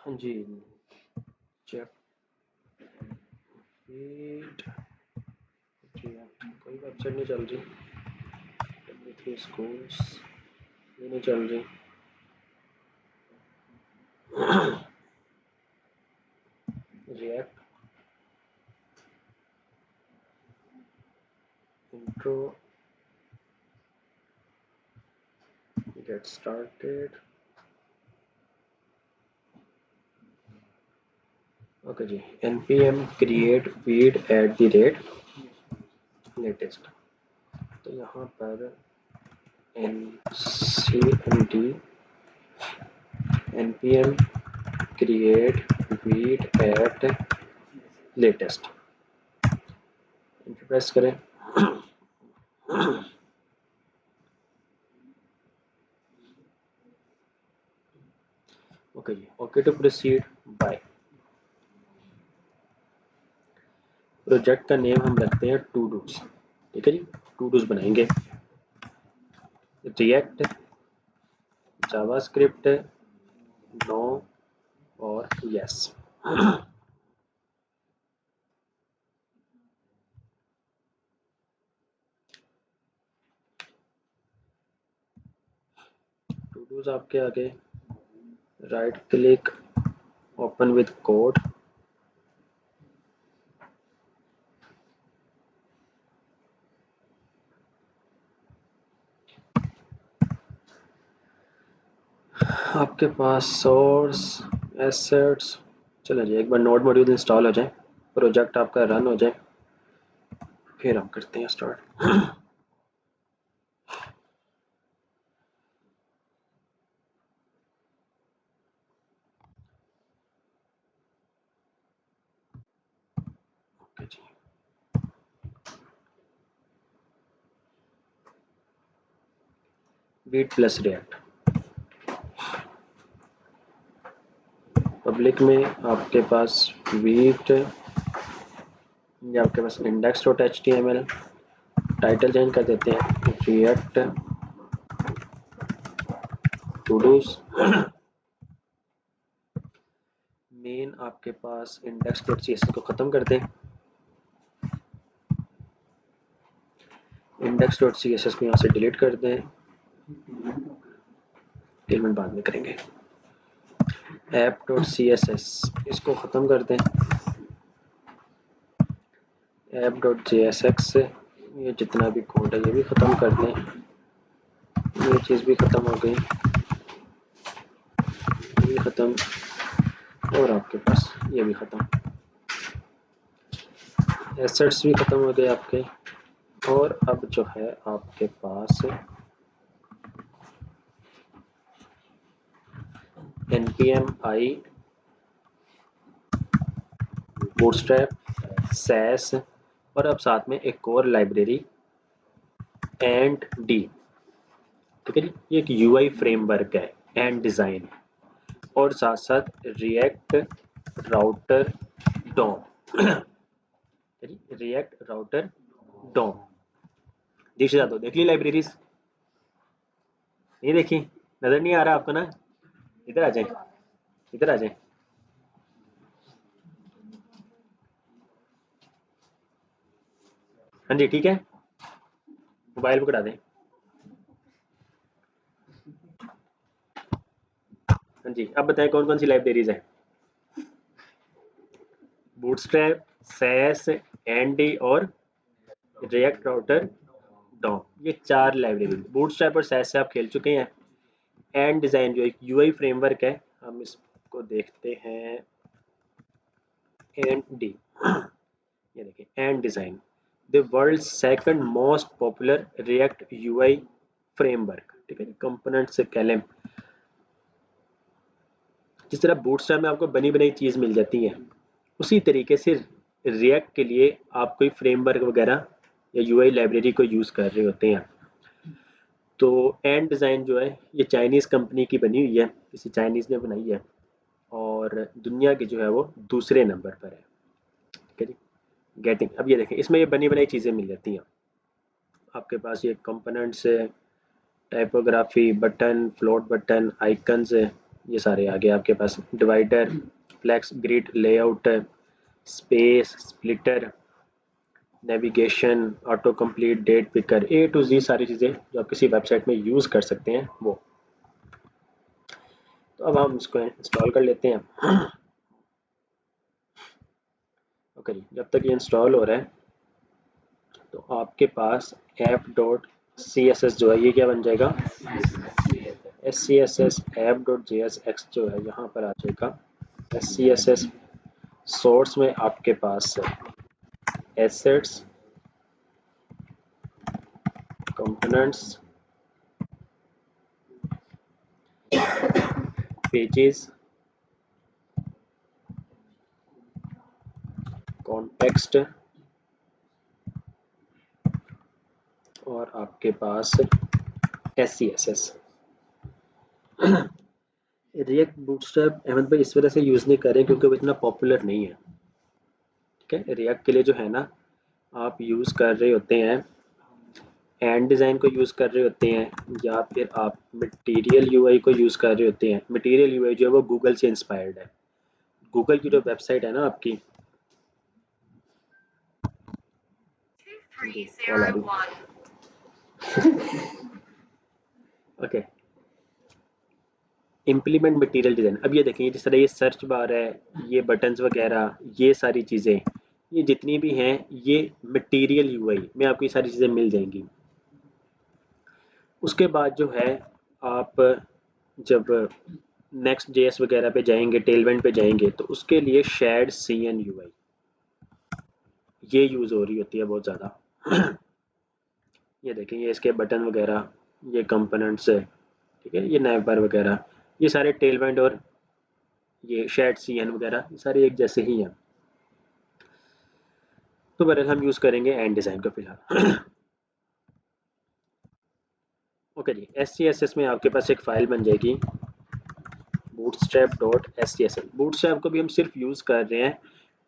जी check read कोई website नहीं चल रही, स्कूल्स ये नहीं चल रही। React intro get started. Okay जी, npm create feed at the rate latest। तो यहाँ पर ncmd npm create feed at latest press करें। ओके जी, okay to proceed by. Project का नेम हम रखते हैं टू डूज, ठीक है जी। टू डूज बनाएंगे, रिएक्ट, जावास्क्रिप्ट, नो और यस। टू डूज आपके आगे, right click, open with code, आपके पास सोर्स एसेट्स। चलो जी, एक बार नोड मॉड्यूल इंस्टॉल हो जाए, प्रोजेक्ट आपका रन हो जाए, फिर हम करते हैं स्टार्ट। ओके जी, वीट प्लस रिएक्ट। पब्लिक में आपके पास वीट, ये आपके पास index dot html, title change कर देते हैं रिएक्ट टू डूज। मेन आपके पास इंडेक्स डॉट css को ख़त्म कर दें, इंडेक्स डॉट css को यहाँ से डिलीट कर दें, एलिमेंट बाद में करेंगे। ऐप डॉट css इसको ख़त्म कर दें, ऐप डॉट jsx ये जितना भी कोड है ये भी ख़त्म कर दें, ये चीज़ भी ख़त्म हो गई, ये भी ख़त्म, और आपके पास ये भी ख़त्म, एसेट्स भी ख़त्म हो गए आपके। और अब जो है आपके पास npm i बूटस्ट्रैप सैस, और अब साथ में एक और लाइब्रेरी एंड डी, ठीक है जी। ये एक यूआई फ्रेमवर्क है, एंड डिज़ाइन, और साथ साथ React router DOM. React router DOM देख से दो, देख ली लाइब्रेरीज? नहीं देखी? नजर नहीं आ रहा आपको ना? इधर आ जाए, इधर आ जाए। हाँ जी, ठीक है, मोबाइल पकड़ा दें। हाँ जी, अब बताएं कौन कौन सी लाइब्रेरीज है? बूटस्ट्रैप, सैस, एनडी और रिएक्ट राउटर डॉम, ये चार लाइब्रेरी। बूटस्ट्रैप और सैस से आप खेल चुके हैं। एंड डिज़ाइन जो एक यूआई फ्रेमवर्क है, हम इसको देखते हैं एंड डी। ये देखिए, and design the world second most popular react UI framework, ठीक है। कंपोनेंट से कैलम, जिस तरह बूटस्ट्रैप में आपको बनी बनाई चीज़ मिल जाती है, उसी तरीके से रिएक्ट के लिए आप कोई फ्रेमवर्क वगैरह या यूआई लाइब्रेरी को यूज़ कर रहे होते हैं। तो एंड डिज़ाइन जो है ये चाइनीज़ कंपनी की बनी हुई है, किसी चाइनीज़ ने बनाई है, और दुनिया की जो है वो दूसरे नंबर पर है, ठीक है जी। गेटिंग, अब ये देखें, इसमें ये बनी बनाई चीज़ें मिल जाती हैं आपके पास, ये कंपोनेंट्स है, typography, button, float button, icons है, ये सारे आ गए आपके पास, divider, flex grid, layout, space, splitter, navigation, auto complete, date picker, A to G सारी चीज़ें जो आप किसी वेबसाइट में यूज़ कर सकते हैं वो। तो अब हम इसको इंस्टॉल कर लेते हैं। ओके जी, जब तक ये इंस्टॉल हो रहा है तो आपके पास app.css जो है ये क्या बन जाएगा, scss app.jsx जो है यहाँ पर आ जाएगा। scss सोर्स में आपके पास एसेट्स, कंपोनेंट्स, पेजेस, कॉन्टेक्स्ट और आपके पास SCSS। रिएक्ट बूटस्ट्रैप अहमद भाई इस वजह से यूज़ नहीं कर रहे हैं क्योंकि वो इतना पॉपुलर नहीं है। ठीक है, रिएक्ट के लिए जो है ना आप यूज़ कर रहे होते हैं एंड डिज़ाइन को यूज़ कर रहे होते हैं या फिर आप मटेरियल यूआई को यूज़ कर रहे होते हैं। मटेरियल यूआई जो है वो गूगल से इंस्पायर्ड है। गूगल की जो वेबसाइट है ना आपकी, कॉल आ रही। Okay, implement material design. अब ये देखें जिस तरह ये सर्च बार है, ये बटन्स वगैरह, ये सारी चीज़ें, ये जितनी भी हैं ये मटेरियल यूआई में आपको ये सारी चीज़ें मिल जाएंगी। उसके बाद जो है आप जब नेक्स्ट जेएस वगैरह पे जाएंगे, टेलविंड पे जाएंगे, तो उसके लिए शेयर्ड सीएन यूआई ये यूज़ हो रही होती है बहुत ज़्यादा। ये देखें, ये इसके बटन वगैरह, ये कंपोनेंट्स है, ठीक है, ये नैव बार वगैरह, ये सारे टेलविंड और ये शेयर्ड सीएन वगैरह ये सारे एक जैसे ही हैं। तो बहरहाल हम यूज़ करेंगे एंड डिज़ाइन को फिलहाल। ओके जी, SCSS में आपके पास एक फ़ाइल बन जाएगी bootstrap.scss। बूटस्ट्रैप को भी हम सिर्फ यूज़ कर रहे हैं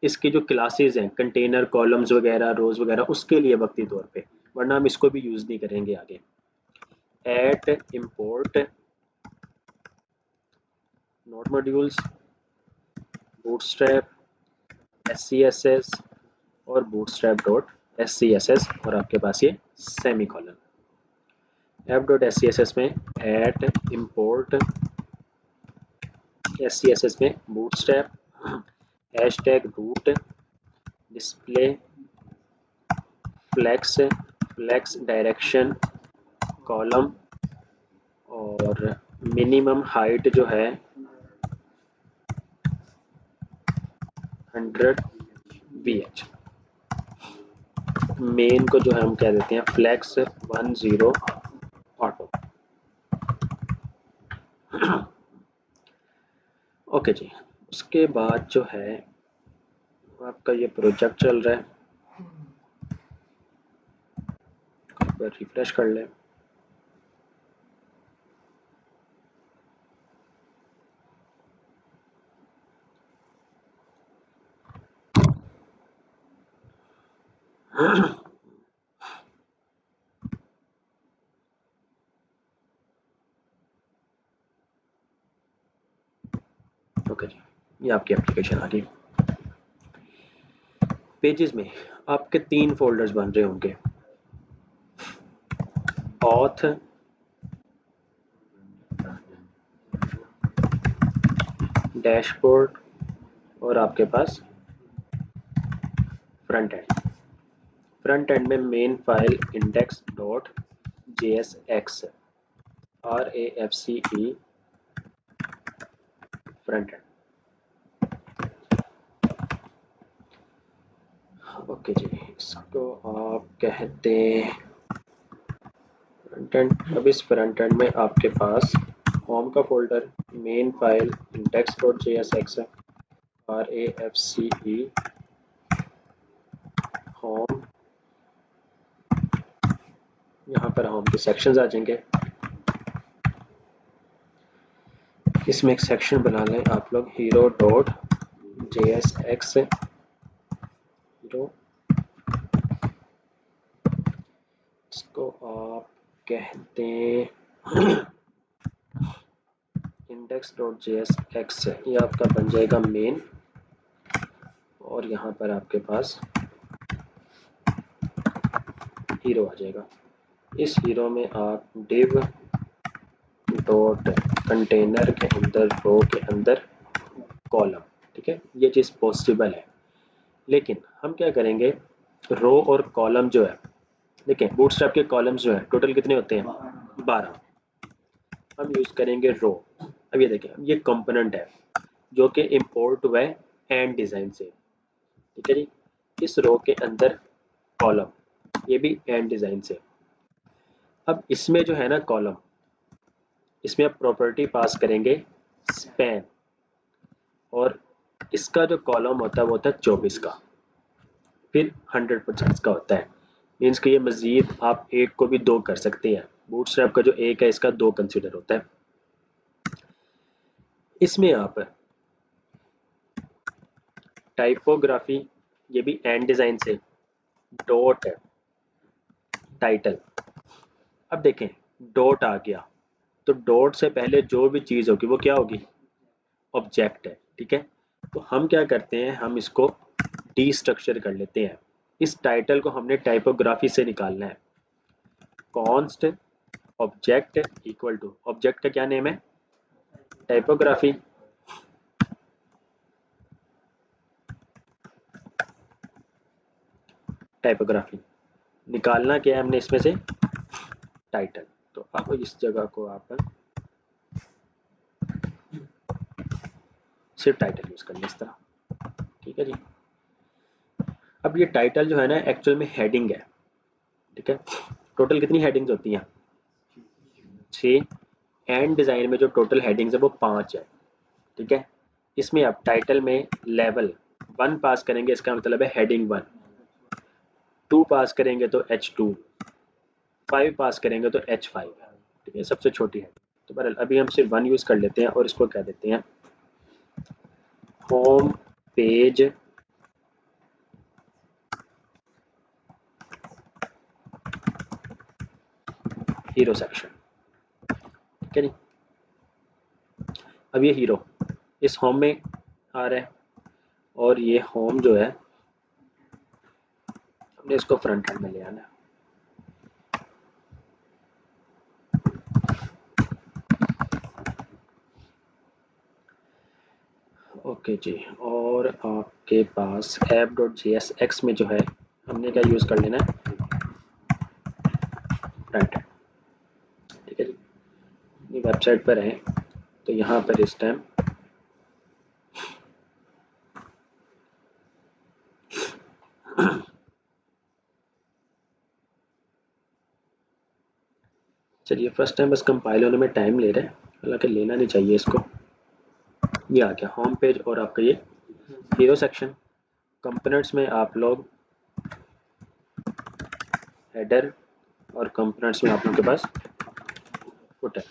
इसके जो क्लासेस हैं, कंटेनर, कॉलम्स वगैरह, रोज वगैरह, उसके लिए वक्ती तौर पे, वरना हम इसको भी यूज़ नहीं करेंगे आगे। At import node modules, bootstrap, SCSS और bootstrap.scss और आपके पास ये सेमी कॉलन। app.scss में एट इम्पोर्ट SCSS में bootstrap, hashtag root, display, flex, flex direction, column और मिनिमम हाइट जो है 100 VH। मेन को जो है हम कह देते हैं फ्लेक्स 10 ऑटो। ओके जी, उसके बाद जो है आपका ये प्रोजेक्ट चल रहा है, एक बार रिफ्रेश कर लें। ओके जी, ये आपकी एप्लीकेशन आ गई। पेजेस में आपके 3 फोल्डर्स बन रहे होंगे, ऑथ, डैशबोर्ड और आपके पास फ्रंट एंड। फ्रंट एंड में main file index dot JSX, RAFCE front end. Okay जी, इसको आप कहते हैं फ्रंट एंड। अब इस फ्रंट एंड में आपके पास होम का folder, main file index dot JSX, RAFCE home, यहाँ पर होम के सेक्शंस आ जाएंगे। इसमें एक सेक्शन बना लें आप लोग, हीरो डॉट JSX हीरो, इसको आप कहते हैं index.jsx ये आपका बन जाएगा मेन, और यहाँ पर आपके पास हीरो आ जाएगा। इस हीरो में आप div डॉट कंटेनर के अंदर रो के अंदर कॉलम, ठीक है, ये चीज़ पॉसिबल है। लेकिन हम क्या करेंगे, रो और कॉलम जो है, देखिए बूटस्ट्रैप के कॉलम्स जो है टोटल कितने होते हैं, 12। हम यूज़ करेंगे रो। अब ये देखें, ये कंपोनेंट है जो कि इंपोर्ट हुआ है एंड डिज़ाइन से, ठीक है जी। इस रो के अंदर कॉलम, ये भी एंड डिज़ाइन से। अब इसमें जो है ना कॉलम, इसमें आप प्रॉपर्टी पास करेंगे स्पैन, और इसका जो कॉलम होता है वो होता है 24 का, फिर 100% का होता है। मीन्स कि ये मज़ीद आप एक को भी दो कर सकते हैं। बूटस्ट्रैप का जो एक है इसका दो कंसिडर होता है। इसमें आप टाइपोग्राफी, ये भी एंड डिज़ाइन से, डॉट टाइटल। अब देखें डॉट आ गया, तो डॉट से पहले जो भी चीज़ होगी वो क्या होगी, ऑब्जेक्ट है, ठीक है। तो हम क्या करते हैं, हम इसको डी स्ट्रक्चर कर लेते हैं। इस टाइटल को हमने टाइपोग्राफी से निकालना है। Const object equal to, object का क्या नेम है, टाइपोग्राफी, टाइपोग्राफी निकालना क्या है हमने इसमें से, टाइटल। तो अब इस जगह को आप सिर्फ टाइटल यूज करना इस तरह, ठीक है जी। अब ये टाइटल जो है ना एक्चुअल में हेडिंग है, ठीक है। टोटल कितनी हेडिंग्स होती हैं, 6। एंड डिजाइन में जो टोटल हेडिंग्स है वो 5 है, ठीक है। इसमें आप टाइटल में लेवल 1 पास करेंगे, इसका मतलब है हेडिंग 1। 2 पास करेंगे तो H2, 5 पास करेंगे तो H5, ठीक है, सबसे छोटी है। तो बहरहाल अभी हम सिर्फ 1 यूज कर लेते हैं और इसको क्या देते हैं, होम पेज हीरो सेक्शन, ठीक है जी। अब ये हीरो इस होम में आ रहा है, और ये होम जो है हमने इसको फ्रंट एंड में ले आना है। ओके जी, और आपके पास app.jsx में जो है हमने क्या यूज़ कर लेना है, फ्रंट एंड, ठीक है जी। ये वेबसाइट पर है तो यहाँ पर इस टाइम चलिए फर्स्ट टाइम बस कंपाइल होने में टाइम ले रहा है, हालांकि लेना नहीं चाहिए इसको। ये आ गया होम पेज और आपका ये हीरो सेक्शन। कंपोनेंट्स में आप लोग हेडर, और कंपोनेंट्स में आप लोगों के पास footer,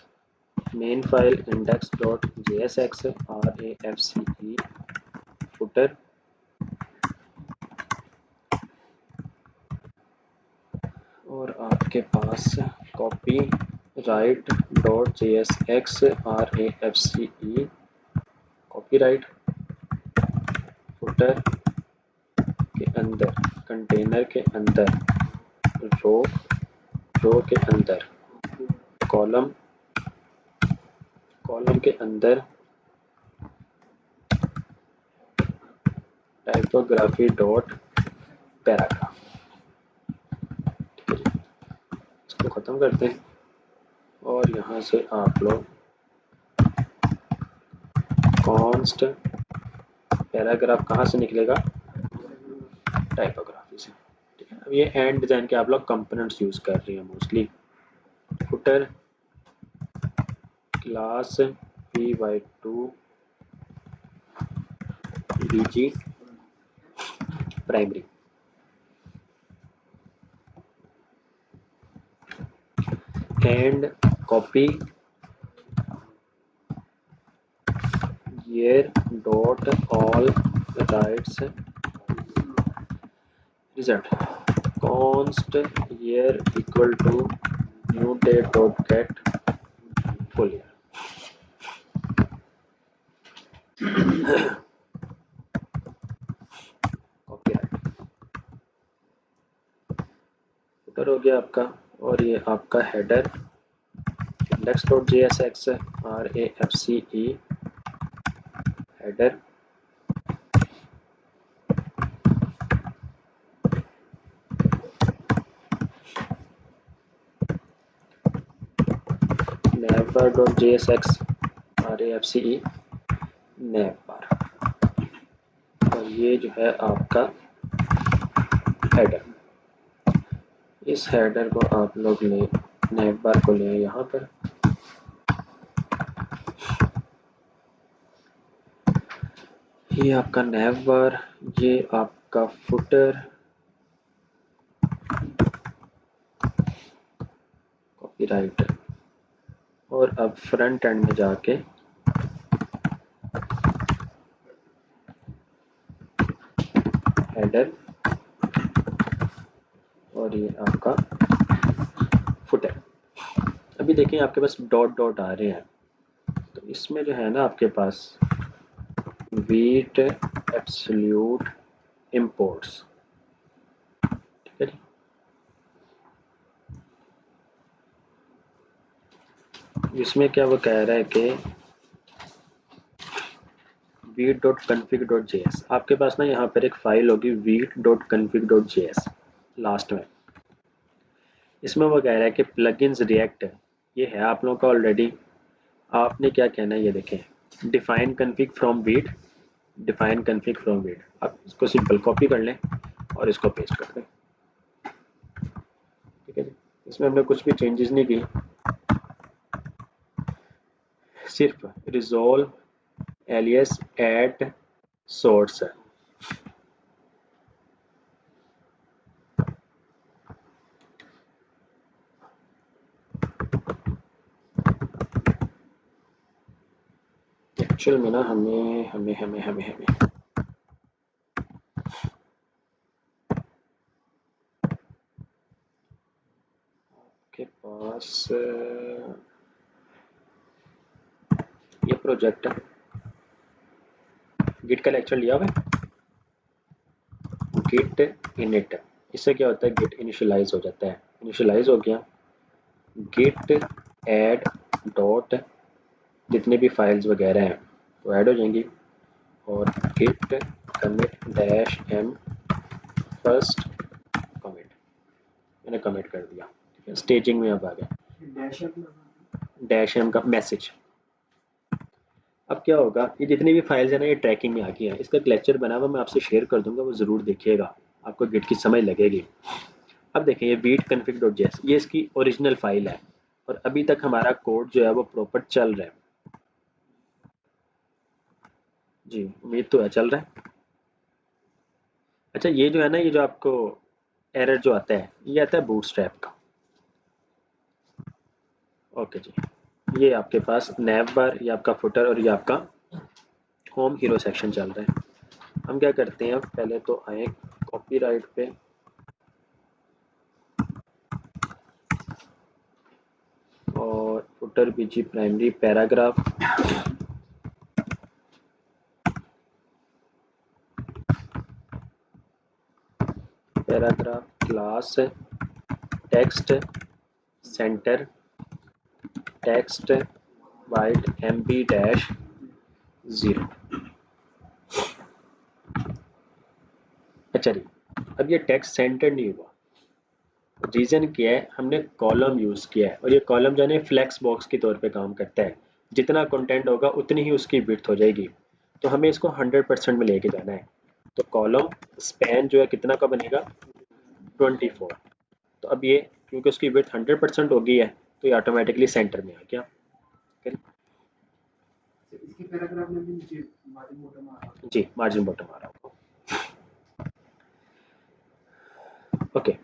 main file index.jsx RAFCE footer, और आपके पास copyright dot JSX RAFCE copyright, footer के अंदर, कंटेनर के अंदर रो, रो के अंदर कॉलम, कॉलम के अंदर टाइपोग्राफी डॉट पैराग्राफ। इसको ख़त्म करते हैं और यहाँ से आप लोग कॉन्स्ट पैराग्राफ कहाँ से निकलेगा, टाइपोग्राफी से, ठीक है। अब ये एंड डिज़ाइन के आप लोग कंपोनेंट्स यूज़ कर रहे हैं mostly. Footer class py2 bg primary, and copy year dot all rights result const year equal to new date dot get full year, copyright footer हो गया आपका, और ये आपका header index.jsx RAFCE header navbar.jsx RAFCE navbar, और ये जो है आपका हेडर। इस हेडर को आप लोग ले navbar को ले यहाँ पर, ये आपका navbar, ये आपका फुटर, कॉपीराइट, और अब फ्रंट एंड में जाके हेडर और ये आपका फुटर। अभी देखें आपके पास डॉट डॉट आ रहे हैं, तो इसमें जो है ना आपके पास वीट एब्सोल्यूट इंपोर्ट्स, ठीक है जी। इसमें क्या वो कह रहा है कि वीट.config.js, आपके पास ना यहाँ पर एक फाइल होगी वीट.config.js लास्ट में। इसमें वो कह रहा है कि प्लगइन्स रिएक्ट, ये है आप लोगों का ऑलरेडी। आपने क्या कहना है, ये देखें define config from wheat, define config from wheat. आप इसको सिंपल कॉपी कर लें और इसको पेस्ट कर दें, ठीक है जी। इसमें हमने कुछ भी चेंजेस नहीं की, सिर्फ रिजॉल्व एलियस एट सोर्स है। एक्चुअल में ना हमें हमें हमें हमें हमें के पास ये प्रोजेक्ट है, गिट का लेक्चर लिया हुआ है, गिट इनिट। इससे क्या होता है, गिट इनिशियलाइज हो जाता है। इनिशियलाइज हो गया, गिट ऐड डॉट जितने भी फाइल्स वगैरह हैं वो ऐड हो जाएंगी, और git commit dash m first commit, मैंने कमिट कर दिया, ठीक है। स्टेजिंग में अब आ गया डैश एम का मैसेज। अब क्या होगा, ये जितनी भी फाइल्स है ना ये ट्रैकिंग में आ गई हैं। इसका एक लेक्चर बना हुआ मैं आपसे शेयर कर दूंगा, वो ज़रूर देखिएगा, आपको गिट की समझ लगेगी। अब देखें ये वीट कन्फिग डॉट जेएस, ये इसकी ओरिजिनल फाइल है, और अभी तक हमारा कोड जो है वो प्रॉपर चल रहा है। जी उम्मीद तो है चल रहा है। अच्छा ये जो है ना, ये जो आपको एरर जो आता है, ये आता है बूटस्ट्रैप का। ओके जी, ये आपके पास नैव बार, ये आपका फुटर, और ये आपका होम हीरो सेक्शन चल रहा है। हम क्या करते हैं, पहले तो आए कॉपीराइट पे, और footer BG primary paragraph, paragraph class text centre text white MB dash 0। अच्छा जी, अब ये टेक्स्ट सेंटर नहीं हुआ, रीज़न क्या है, हमने कॉलम यूज़ किया है, और ये कॉलम जो है फ्लैक्स बॉक्स के तौर पे काम करता है। जितना कंटेंट होगा उतनी ही उसकी विड्थ हो जाएगी, तो हमें इसको 100% में लेके जाना है। तो कॉलम स्पैन जो है कितना का बनेगा, 24। तो अब ये क्योंकि उसकी विड्थ 100% हो गई है, तो ये ऑटोमेटिकली सेंटर में आ गया। जी मार्जिन बॉटम आ रहा होगा। ओके,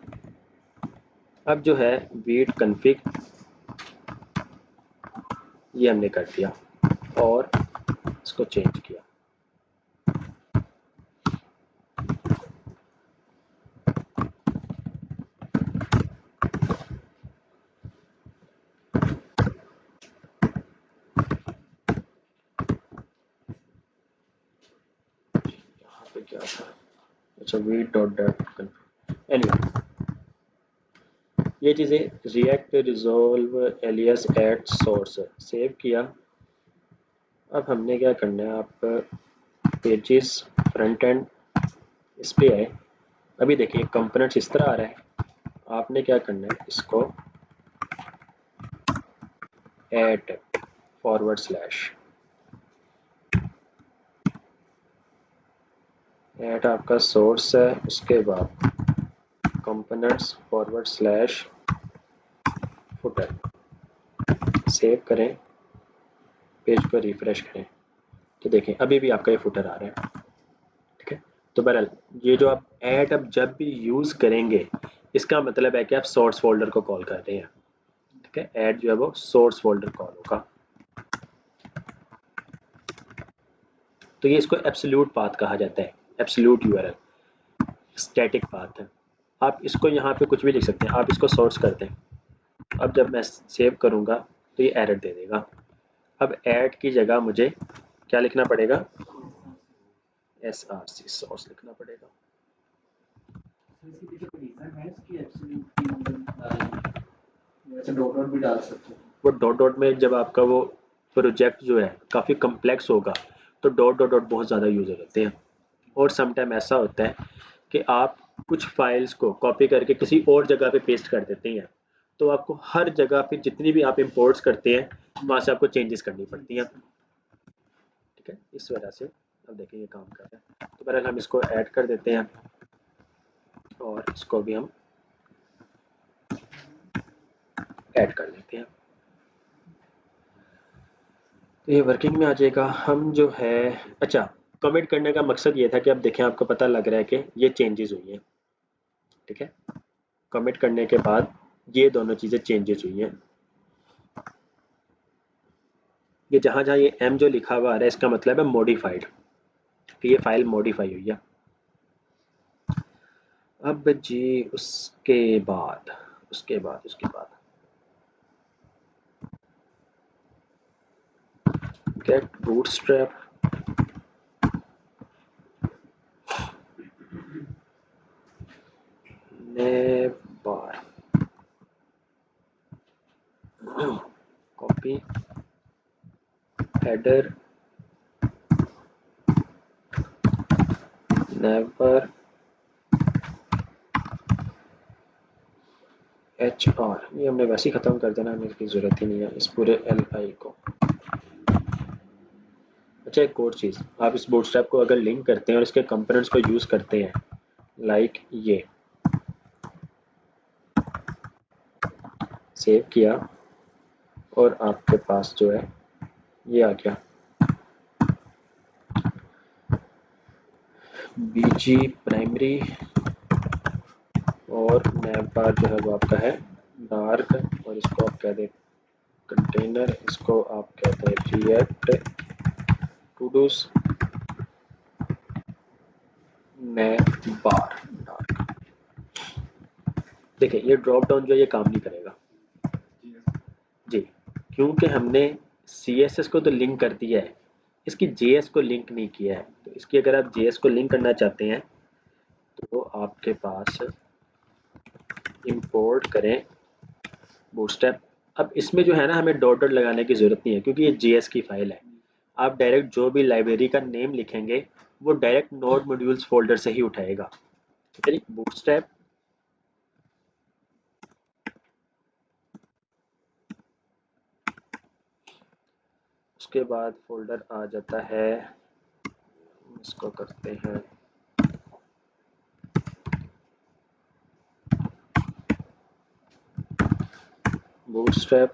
अब जो है वीट कन्फिग ये हमने कर दिया और इसको चेंज किया। क्या था, अच्छा वी डॉट डॉट एनीवे, ये चीज़ें React resolve alias at source save किया। अब हमने क्या करना है, आप पेजेस फ्रंट एंड इस पे आए। अभी देखिए कंपोनेंट्स इस तरह आ रहा है, आपने क्या करना है, इसको एट फॉरवर्ड स्लैश एट आपका सोर्स है, उसके बाद components forward slash footer, save करें, पेज को रिफ्रेश करें, तो देखें अभी भी आपका ये फुटर आ रहा है। ठीक है, तो बहरहाल ये जो आप ऐड अब जब भी यूज़ करेंगे, इसका मतलब है कि आप सोर्स फोल्डर को कॉल कर रहे हैं। ठीक है, ऐड जो है वो सोर्स फोल्डर कॉल होगा। तो ये इसको एब्सोल्यूट पाथ कहा जाता है, एब्सोल्यूट यूआरएल, स्टैटिक पाथ है। आप इसको यहाँ पे कुछ भी लिख सकते हैं, आप इसको सोर्स करते हैं। अब जब मैं सेव करूँगा तो ये एरर दे देगा। अब ऐड की जगह मुझे क्या लिखना पड़ेगा, src सोर्स लिखना पड़ेगा। वो डॉट डॉट में जब आपका वो प्रोजेक्ट जो है काफ़ी कम्प्लेक्स होगा तो डॉट डॉट डॉट बहुत ज़्यादा यूज़ हो जाते हैं। और समटाइम ऐसा होता है कि आप कुछ फाइल्स को कॉपी करके किसी और जगह पे पेस्ट कर देते हैं, तो आपको हर जगह पे जितनी भी आप इंपोर्ट्स करते हैं वहाँ से आपको चेंजेस करनी पड़ती हैं। ठीक है, इस वजह से अब देखिए ये काम कर रहा है। तो बहरहाल हम इसको ऐड कर देते हैं और इसको भी हम ऐड कर लेते हैं, तो ये वर्किंग में आ जाएगा। हम जो है, अच्छा कमिट करने का मकसद ये था कि अब देखें आपको पता लग रहा है कि ये चेंजेस हुई हैं। ठीक है, कमिट करने के बाद ये दोनों चीज़ें चेंजेस हुई हैं। ये जहाँ जहाँ ये m जो लिखा हुआ आ रहा है इसका मतलब है मॉडिफाइड, कि ये फाइल मॉडिफाई हुई है। अब जी उसके बाद get Bootstrap, navbar, copy header navbar HR, ये हमने वैसे ही ख़त्म कर देना, हमें इसकी ज़रूरत ही नहीं है इस पूरे LI को। अच्छा एक और चीज़, आप इस बूटस्ट्रैप को अगर लिंक करते हैं और इसके कंपोनेंट्स को यूज़ करते हैं, लाइक ये सेव किया और आपके पास जो है ये आ गया BG प्राइमरी, और नेवबार जो है वो आपका है डार्क, और इसको आप कह दें कंटेनर, इसको आप कहते हैं रिएक्ट टू डूज नेवबार डार्क। देखिए ये ड्रॉप डाउन जो है ये काम नहीं करेगा जी, क्योंकि हमने CSS को तो लिंक कर दिया है, इसकी JS को लिंक नहीं किया है। तो इसकी अगर आप JS को लिंक करना चाहते हैं तो आपके पास इंपोर्ट करें बूटस्ट्रैप। अब इसमें जो है ना हमें डॉट डॉट लगाने की ज़रूरत नहीं है क्योंकि ये JS की फाइल है। आप डायरेक्ट जो भी लाइब्रेरी का नेम लिखेंगे वो डायरेक्ट नोड मॉड्यूल्स फोल्डर से ही उठाएगा। ठीक है, बूटस्ट्रैप उसके बाद फोल्डर आ जाता है, इसको करते हैं बूटस्ट्रैप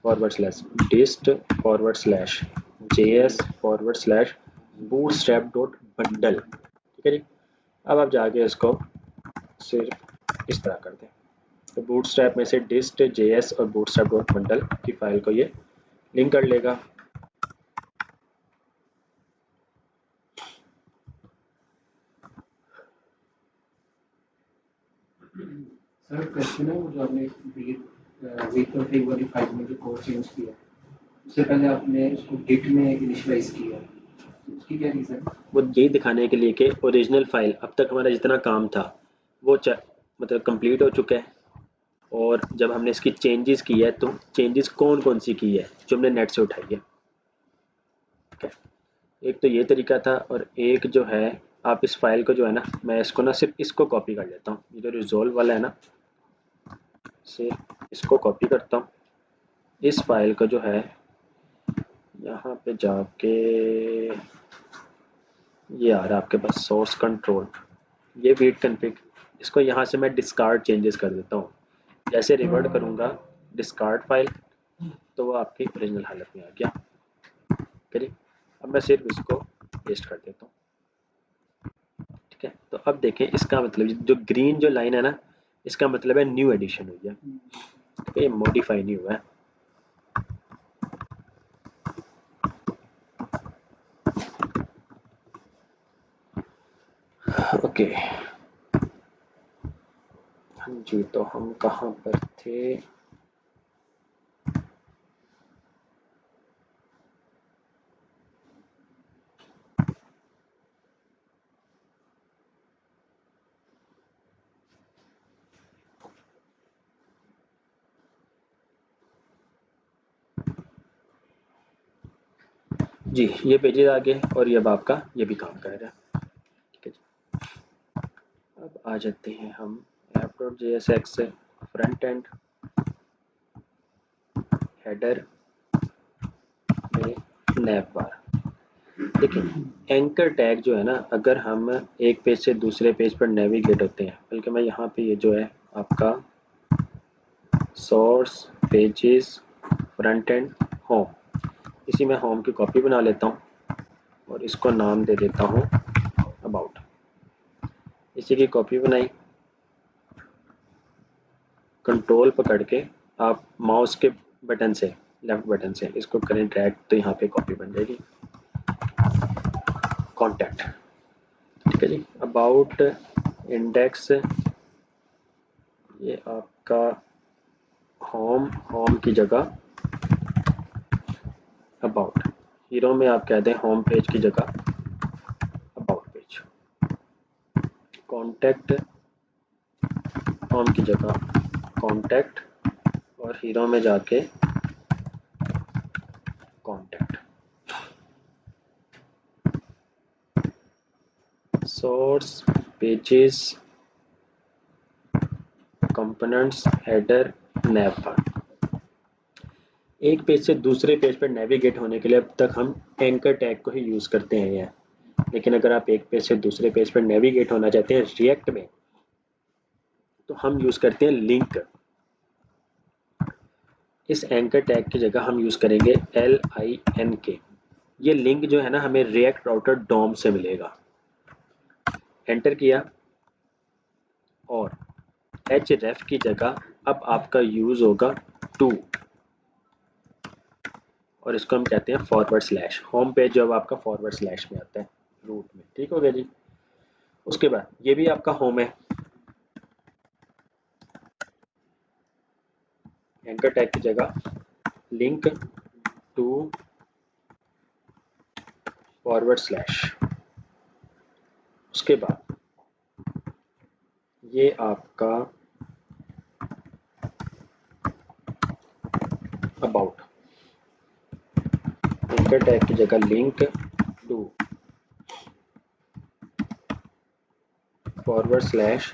/dist /js /bootstrap.bundle। ठीक है जी, अब आप जाके इसको सिर्फ इस तरह कर दें, तो बूटस्ट्रैप में से dist js और bootstrap.bundle की फाइल को ये लिंक कर लेगा। सर क्वेश्चन है, वो जो आपने वीक वाली फाइल में जो कोड चेंज किया, उससे पहले आपने उसको गिट में इनिशियलाइज किया, उसकी क्या रीज़न है? वो यही दिखाने के लिए कि ओरिजिनल फाइल अब तक हमारा जितना काम था वो मतलब कंप्लीट हो चुका है, और जब हमने इसकी चेंजेस की है तो चेंजेस कौन कौन सी की है जो हमने नेट से उठाई है। ठीक है, एक तो ये तरीका था, और एक जो है आप इस फाइल को जो है ना, मैं इसको ना सिर्फ इसको कॉपी कर लेता हूँ, ये जो रिजोल्व वाला है ना, सिर्फ इसको कॉपी करता हूँ। इस फाइल को जो है यहाँ पे जाके ये आ रहा है आपके पास सोर्स कंट्रोल, ये वीट कन्फिग, इसको यहाँ से मैं डिस्कार्ड चेंजेस कर देता हूँ। जैसे रिवर्ट करूँगा डिस्कार्ड फाइल तो वो आपकी ओरिजिनल हालत में आ गया। करिए, अब मैं सिर्फ इसको पेस्ट कर देता हूँ। ठीक है, तो अब देखें इसका मतलब जो ग्रीन जो लाइन है ना, इसका मतलब है न्यू एडिशन हुई है, तो ये मॉडिफाई नहीं हुआ है। ओके जी, तो हम कहाँ पर थे? जी, ये पेजेस आ गए और ये अब आपका ये भी काम कर रहा है। ठीक है जी, अब आ जाते हैं हम app.jsx से फ्रंट एंड हेडर में नैव बार। देखिए एंकर टैग जो है ना, अगर हम एक पेज से दूसरे पेज पर नेविगेट होते हैं, बल्कि मैं यहाँ पे ये जो है आपका source pages front end home, इसी में होम की कॉपी बना लेता हूँ और इसको नाम दे देता हूँ अबाउट। इसी की कॉपी बनाई, कंट्रोल पकड़ के आप माउस के बटन से, लेफ्ट बटन से इसको करें ड्रैग, तो यहाँ पे कॉपी बन जाएगी कॉन्टैक्ट। ठीक है जी, अबाउट इंडेक्स, ये आपका होम, होम की जगह अबाउट, हीरो में आप कहते हैं होम पेज की जगह अबाउट पेज, कॉन्टैक्ट होम की जगह कॉन्टैक्ट, और हीरो में जाके contact, source pages components header nav bar. एक पेज से दूसरे पेज पर नेविगेट होने के लिए अब तक हम एंकर टैग को ही यूज़ करते हैं, लेकिन अगर आप एक पेज से दूसरे पेज पर नेविगेट होना चाहते हैं रिएक्ट में, तो हम यूज़ करते हैं लिंक। इस एंकर टैग की जगह हम यूज़ करेंगे LINK। ये लिंक जो है ना हमें रिएक्ट राउटर डॉम से मिलेगा। एंटर किया और href की जगह अब आपका यूज़ होगा टू, और इसको हम कहते हैं फॉरवर्ड स्लैश। होम पेज जो अब आपका फॉरवर्ड स्लैश में आता है रूट में। ठीक हो गया जी। उसके बाद ये भी आपका होम है, एंकर टैग की जगह लिंक टू फॉरवर्ड स्लैश। उसके बाद ये आपका अबाउट, एंकर टैग की जगह link to forward slash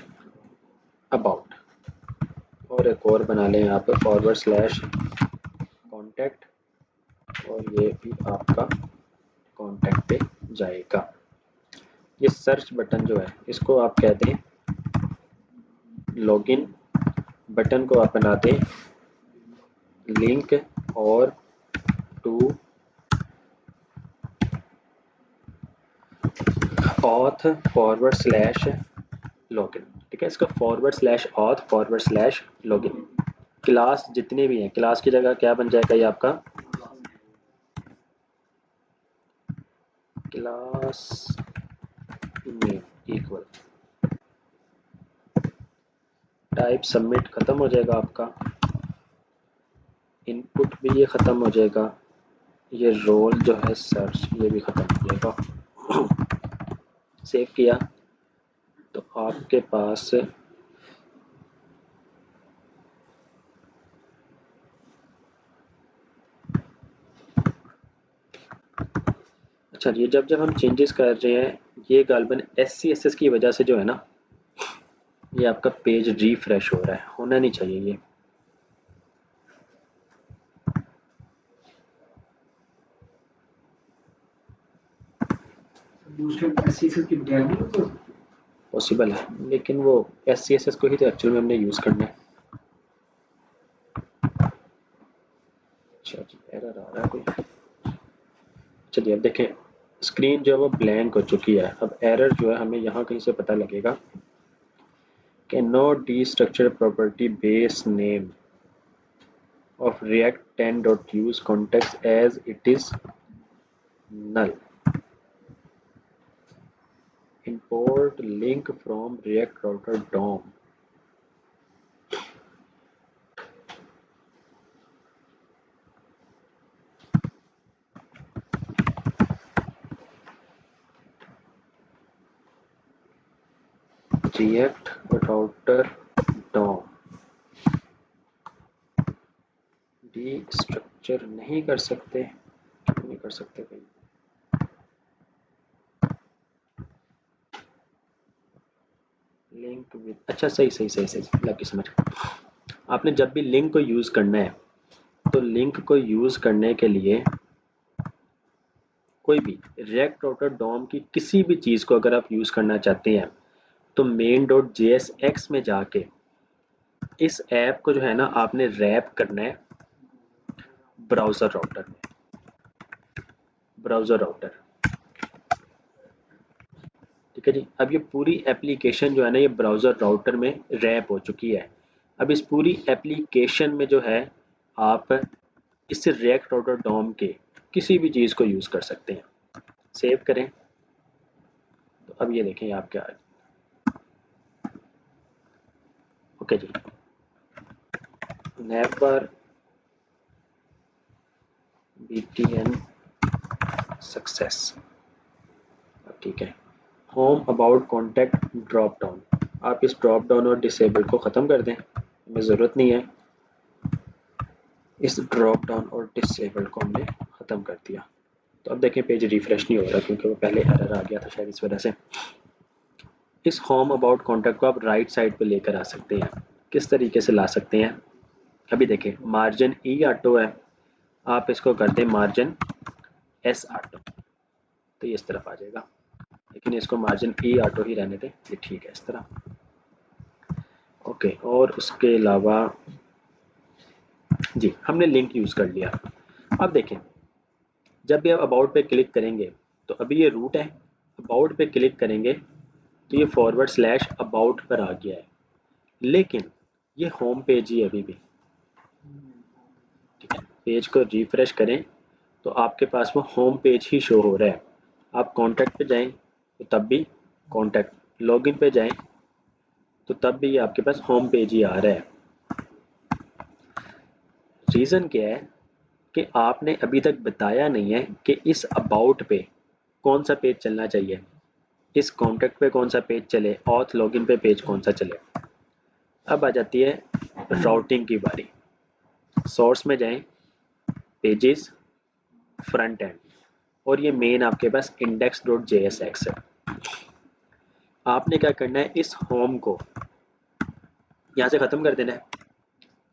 about, और एक और बना लें यहाँ पे फॉरवर्ड स्लैश कॉन्टैक्ट, और ये भी आपका कॉन्टैक्ट पे जाएगा। ये सर्च बटन जो है इसको आप कहते हैं लॉगिन, बटन को आप बना दें लिंक और to auth forward slash login. ठीक है, इसका forward slash auth forward slash login. Class जितने भी हैं, क्लास की जगह क्या बन जाएगा ये आपका class name equal type submit खत्म हो जाएगा आपका, इनपुट भी ये ख़त्म हो जाएगा, ये रोल जो है सर्च ये भी ख़त्म हो जाएगा। सेव किया तो आपके पास अच्छा ये जब जब हम चेंजेस कर रहे हैं ये गालबन SCSS की वजह से जो है ना ये आपका पेज रिफ्रेश हो रहा है, होना नहीं चाहिए ये। बूटस्ट्रैप एससीएसएस की बगैर नहीं होता। पॉसिबल है, लेकिन वो SCSS को ही तो एक्चुअल में हमने यूज़ करना है। अच्छा जी एरर आ रहा है कोई। चलिए अब देखें स्क्रीन जो है वो ब्लैंक हो चुकी है। अब एरर जो है हमें यहाँ कहीं से पता लगेगा कि no destructure property base name of React 10.use context as it is null. Import link from React router DOM. React router DOM. D structure नहीं कर सकते, क्यों नहीं कर सकते भाई? लिंक विद, अच्छा सही सही सही सही लगी समझ। आपने जब भी लिंक को यूज करना है तो लिंक को यूज करने के लिए कोई भी React router DOM की किसी भी चीज को अगर आप यूज करना चाहते हैं तो main.jsx में जाके इस ऐप को जो है ना आपने रैप करना है ब्राउजर राउटर में। ब्राउजर राउटर ठीक है जी। अब ये पूरी एप्लीकेशन जो है ना ये ब्राउजर राउटर में रैप हो चुकी है। अब इस पूरी एप्लीकेशन में जो है आप इस React router DOM के किसी भी चीज़ को यूज़ कर सकते हैं। सेव करें तो अब ये देखें आप क्या, ओके जी नेवर BTN सक्सेस। ठीक है home about contact drop down, आप इस ड्रॉप डाउन और डिसेबल को ख़त्म कर दें, हमें ज़रूरत नहीं है। इस ड्रॉप डाउन और डिसेबल को हमने ख़त्म कर दिया। तो अब देखें पेज रिफ्रेश नहीं हो रहा क्योंकि वो पहले एरर आ गया था शायद इस वजह से। इस होम अबाउट कॉन्टैक्ट को आप राइट साइड पे लेकर आ सकते हैं। किस तरीके से ला सकते हैं? अभी देखें मार्जिन ई ऑटो है, आप इसको कर दें मार्जिन एस ऑटो तो ये इस तरफ आ जाएगा, लेकिन इसको मार्जिन ई ऑटो ही रहने दें, ये ठीक है इस तरह। ओके और उसके अलावा जी हमने लिंक यूज़ कर लिया। अब देखें जब भी आप अबाउट पे क्लिक करेंगे तो अभी ये रूट है, अबाउट पे क्लिक करेंगे तो ये फॉरवर्ड स्लैश अबाउट पर आ गया है, लेकिन ये होम पेज ही अभी भी ठीक है। पेज को रिफ्रेश करें तो आपके पास वो होम पेज ही शो हो रहा है। आप कॉन्टैक्ट पे जाएं तो तब भी कॉन्टैक्ट, लॉगिन पे जाएं तो तब भी ये आपके पास होम पेज ही आ रहा है। रीज़न क्या है कि आपने अभी तक बताया नहीं है कि इस अबाउट पे कौन सा पेज चलना चाहिए, इस कॉन्टैक्ट पे कौन सा पेज चले, ऑथ लॉगिन पे पेज कौन सा चले। अब आ जाती है राउटिंग की बारी। सोर्स में जाएं, पेजेस, फ्रंट एंड, और ये मेन आपके पास index.jsx है। आपने क्या करना है इस होम को यहाँ से ख़त्म कर देना है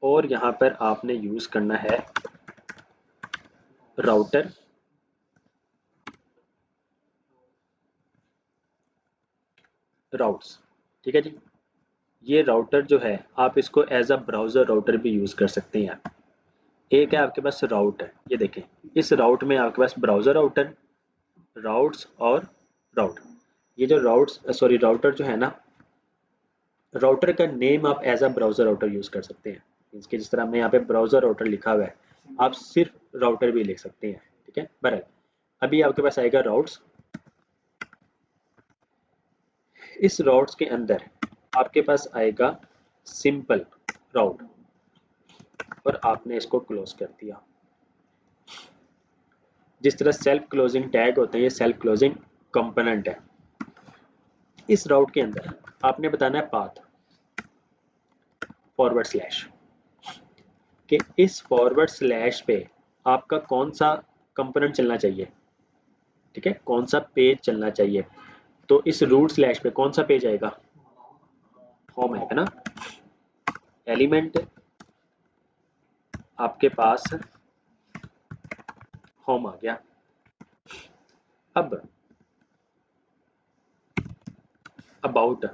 और यहाँ पर आपने यूज़ करना है राउटर राउट्स। ठीक है जी, ये राउटर जो है आप इसको एज अ ब्राउज़र राउटर भी यूज़ कर सकते हैं। एक है आपके पास राउट है, ये देखें इस राउट में आपके पास ब्राउज़र राउटर, राउट्स और राउट। ये जो राउट्स सॉरी राउटर जो है ना, राउटर का नेम आप as a browser router use कर सकते हैं। इसके जिस तरह हमने यहाँ पे ब्राउज़र राउटर लिखा हुआ है आप सिर्फ राउटर भी लिख सकते हैं। ठीक है बहरहाल अभी आपके पास आएगा राउट्स। इस राउट्स के अंदर आपके पास आएगा सिंपल राउट और आपने इसको क्लोज कर दिया। जिस तरह सेल्फ क्लोजिंग टैग होते हैं ये सेल्फ क्लोजिंग कंपोनेंट है। इस राउट के अंदर आपने बताना है पाथ फॉरवर्ड स्लैश कि इस फॉरवर्ड स्लैश पे आपका कौन सा कंपोनेंट चलना चाहिए, ठीक है, कौन सा पेज चलना चाहिए। तो इस रूट स्लैश पे कौन सा पेज आएगा, होम आएगा ना। एलिमेंट आपके पास होम आ गया। अब अबाउट,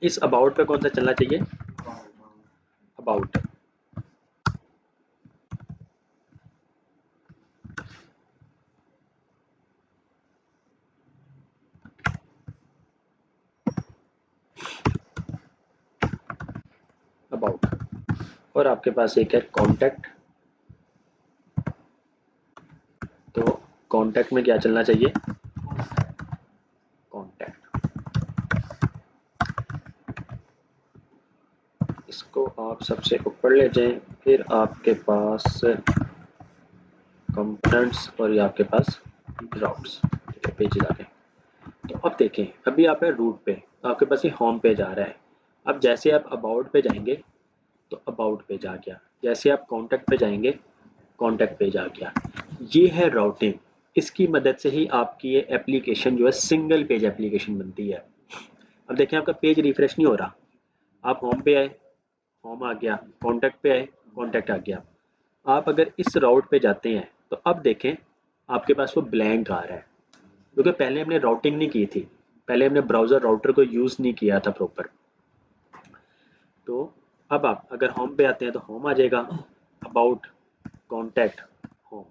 इस अबाउट पे कौन सा चलना चाहिए, अबाउट। अबाउट और आपके पास एक है कॉन्टैक्ट, तो कॉन्टैक्ट में क्या चलना चाहिए, कॉन्टैक्ट। इसको आप सबसे ऊपर ले जाएं, फिर आपके पास कंपोनेंट्स और ये आपके पास राउट्स, ठीक है, पेजेस आ गए। तो अब देखें, अभी आप है रूट पे, तो आपके पास ये होम पेज आ रहा है। अब जैसे आप अबाउट पे जाएंगे तो अबाउट पेज आ गया, जैसे आप कॉन्टैक्ट पे जाएंगे कॉन्टैक्ट पेज आ गया। ये है राउटिंग। इसकी मदद से ही आपकी ये एप्लीकेशन जो है सिंगल पेज एप्लीकेशन बनती है। अब देखें आपका पेज रिफ्रेश नहीं हो रहा, आप होम पे आए, होम आ गया, कॉन्टैक्ट पे आए, कॉन्टैक्ट आ गया। आप अगर इस राउट पे जाते हैं तो अब देखें आपके पास वो ब्लैंक आ रहा है, क्योंकि पहले हमने राउटिंग नहीं की थी, पहले हमने ब्राउज़र राउटर को यूज़ नहीं किया था प्रॉपर। तो अब आप अगर होम पे आते हैं तो होम आ जाएगा, अबाउट, कॉन्टैक्ट, होम।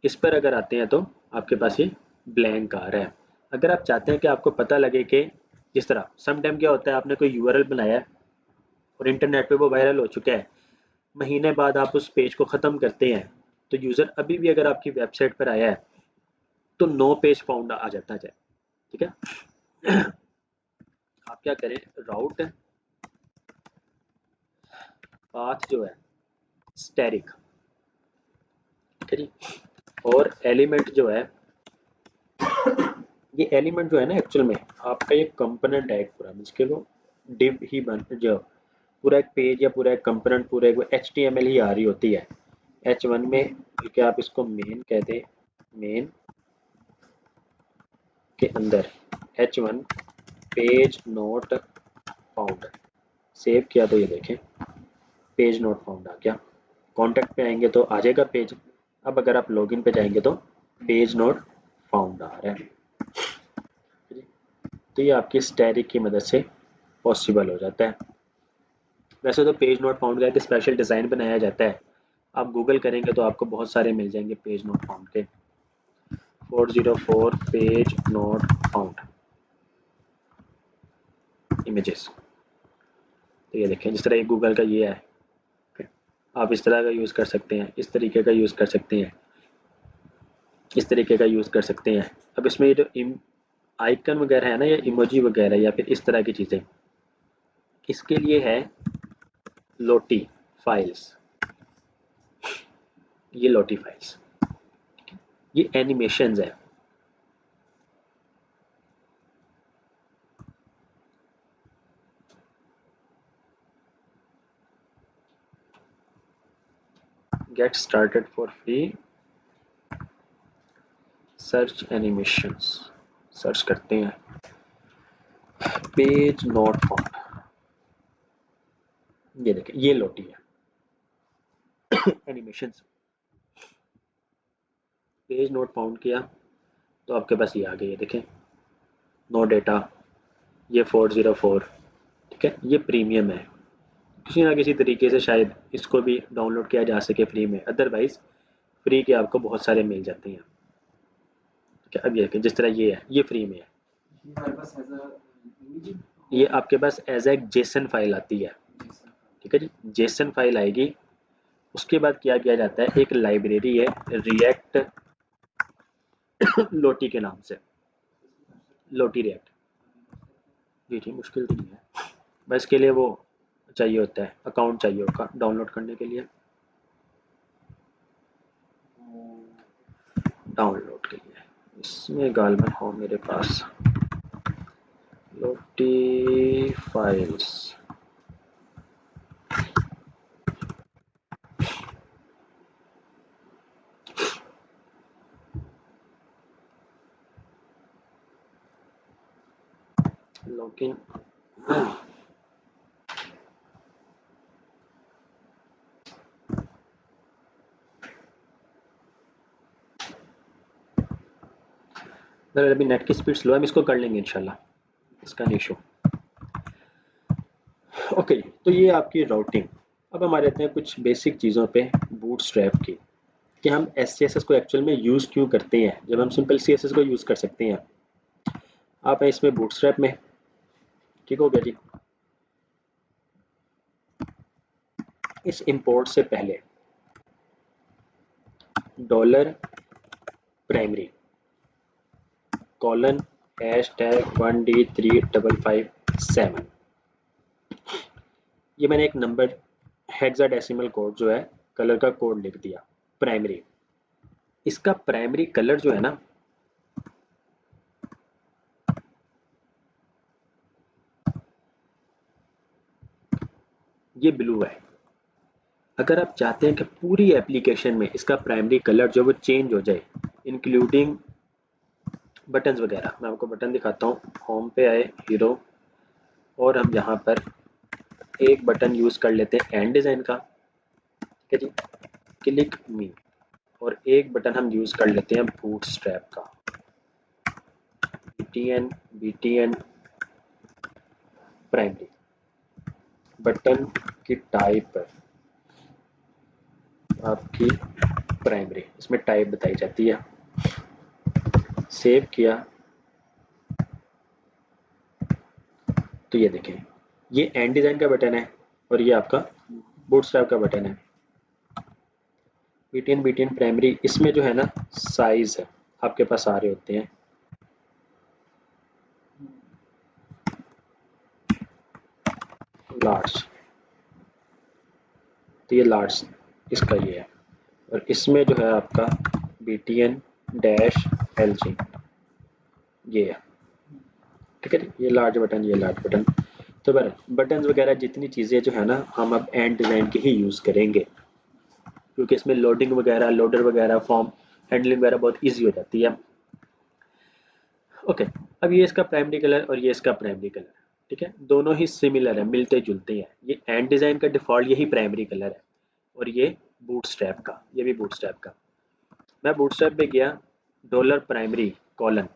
इस पर अगर आते हैं तो आपके पास ये ब्लैंक आ रहा है। अगर आप चाहते हैं कि आपको पता लगे कि जिस तरह सम टाइम क्या होता है, आपने कोई यूआरएल बनाया है और इंटरनेट पे वो वायरल हो चुका है, महीने बाद आप उस पेज को ख़त्म करते हैं, तो यूज़र अभी भी अगर आपकी वेबसाइट पर आया है तो नो पेज फाउंड आ जाता है, ठीक है। आप क्या करें, राउट पाथ जो है स्टैरिक, ठीक है जी, और एलिमेंट जो है, ये एलिमेंट जो है ना एक्चुअल में आपका ये कंपोनेंट है एक पूरा, इसके वो डिव ही बन जो पूरा एक पेज या पूरा एक कंपोनेंट पूरा एक HTML ही आ रही होती है H1 में, क्योंकि आप इसको मेन कहते हैं, मेन के अंदर H1 page not found, save किया तो ये देखें पेज नोट फाउंड आ गया। कॉन्टैक्ट पे आएंगे तो आ जाएगा पेज। अब अगर आप लॉगिन पे जाएंगे तो पेज नोट फाउंड आ रहा है। तो ये आपकी स्टैरिक की मदद से पॉसिबल हो जाता है। वैसे तो पेज नोट फाउंड का एक स्पेशल डिज़ाइन बनाया जाता है, आप गूगल करेंगे तो आपको बहुत सारे मिल जाएंगे पेज नोट फाउंड के। 404 पेज नोट फाउंड इमेजेस, तो ये देखें जिस तरह ये गूगल का ये है, आप इस तरह का यूज़ कर सकते हैं, इस तरीके का यूज़ कर सकते हैं, इस तरीके का यूज़ कर सकते हैं। अब इसमें ये जो आइकन वगैरह है ना, या इमोजी वगैरह या फिर इस तरह की चीज़ें, इसके लिए है लोटी फाइल्स, ये लोटी फाइल्स, ये एनिमेशंस है। Get started for free, search animations, search करते हैं पेज नोट फाउंड, ये देखें ये लोटी है एनिमेशंस। पेज नोट फाउंड किया तो आपके पास ये आ गई है, देखें नो डेटा, ये 404, ठीक है, ये प्रीमियम है। किसी ना किसी तरीके से शायद इसको भी डाउनलोड किया जा सके फ्री में, अदरवाइज फ्री के आपको बहुत सारे मिल जाते हैं, ठीक है। अब ये देखें जिस तरह ये है, ये फ्री में है, ये आपके पास एज ए जेसन फाइल आती है, ठीक है जी, जेसन फाइल आएगी। उसके बाद क्या किया जाता है, एक लाइब्रेरी है रिएक्ट लोटी के नाम से, लोटी रिएक्ट, जी जी मुश्किल तो नहीं है, बस के लिए वो चाहिए होता है, अकाउंट चाहिए होगा डाउनलोड करने के लिए, डाउनलोड के लिए इसमें गालमन हो मेरे पास, empty files. Login. अगर अभी नेट की स्पीड स्लो है, हम इसको कर लेंगे इंशाल्लाह, इसका नहीं इशू। ओके, तो ये आपकी राउटिंग। अब हमारे आते हैं कुछ बेसिक चीज़ों पे बूटस्ट्रैप की, कि हम SCSS को एक्चुअल में यूज़ क्यों करते हैं, जब हम सिंपल CSS को यूज़ कर सकते हैं। आप हैं इसमें बूटस्ट्रैप में, ठीक हो गया जी। इस इंपोर्ट से पहले डॉलर प्राइमरी कॉलन #1D3557, ये मैंने एक नंबर हेक्साडेसिमल कोड जो है कलर का कोड लिख दिया प्राइमरी। इसका प्राइमरी कलर जो है ना, ये ब्लू है। अगर आप चाहते हैं कि पूरी एप्लीकेशन में इसका प्राइमरी कलर जो वो चेंज हो जाए, इंक्लूडिंग बटन्स वगैरह, मैं आपको बटन दिखाता हूँ। होम पे आए, हीरो, और हम यहाँ पर एक बटन यूज़ कर लेते हैं एंड डिज़ाइन का, ठीक है जी, क्लिक मी, और एक बटन हम यूज़ कर लेते हैं बूटस्ट्रैप का, BTN प्राइमरी। बटन की टाइप आपकी प्राइमरी, इसमें टाइप बताई जाती है। सेव किया तो ये देखें, ये एंड डिज़ाइन का बटन है और ये आपका बूटस्ट्रैप का बटन है। BTN प्राइमरी, इसमें जो है ना साइज है आपके पास आ रहे होते हैं, लार्ज, तो ये लार्ज इसका ये है, और इसमें जो है आपका BTN-LG ये है, ठीक है। ये लार्ज बटन, ये लार्ज बटन। तो बटन वगैरह जितनी चीज़ें जो है ना, हम अब एंड डिज़ाइन की ही यूज़ करेंगे, क्योंकि इसमें लोडिंग वगैरह, लोडर वगैरह, फॉर्म हैंडलिंग वगैरह बहुत ईजी हो जाती है। ओके, अब ये इसका प्राइमरी कलर और ये इसका प्राइमरी कलर, ठीक है, दोनों ही सिमिलर है, मिलते जुलते हैं। ये एंड डिज़ाइन का डिफ़ॉल्ट यही प्राइमरी कलर है, और ये बूटस्ट्रैप का, ये भी बूटस्ट्रैप का। मैं बूटस्ट्रैप पे गया, डॉलर प्राइमरी कॉलन,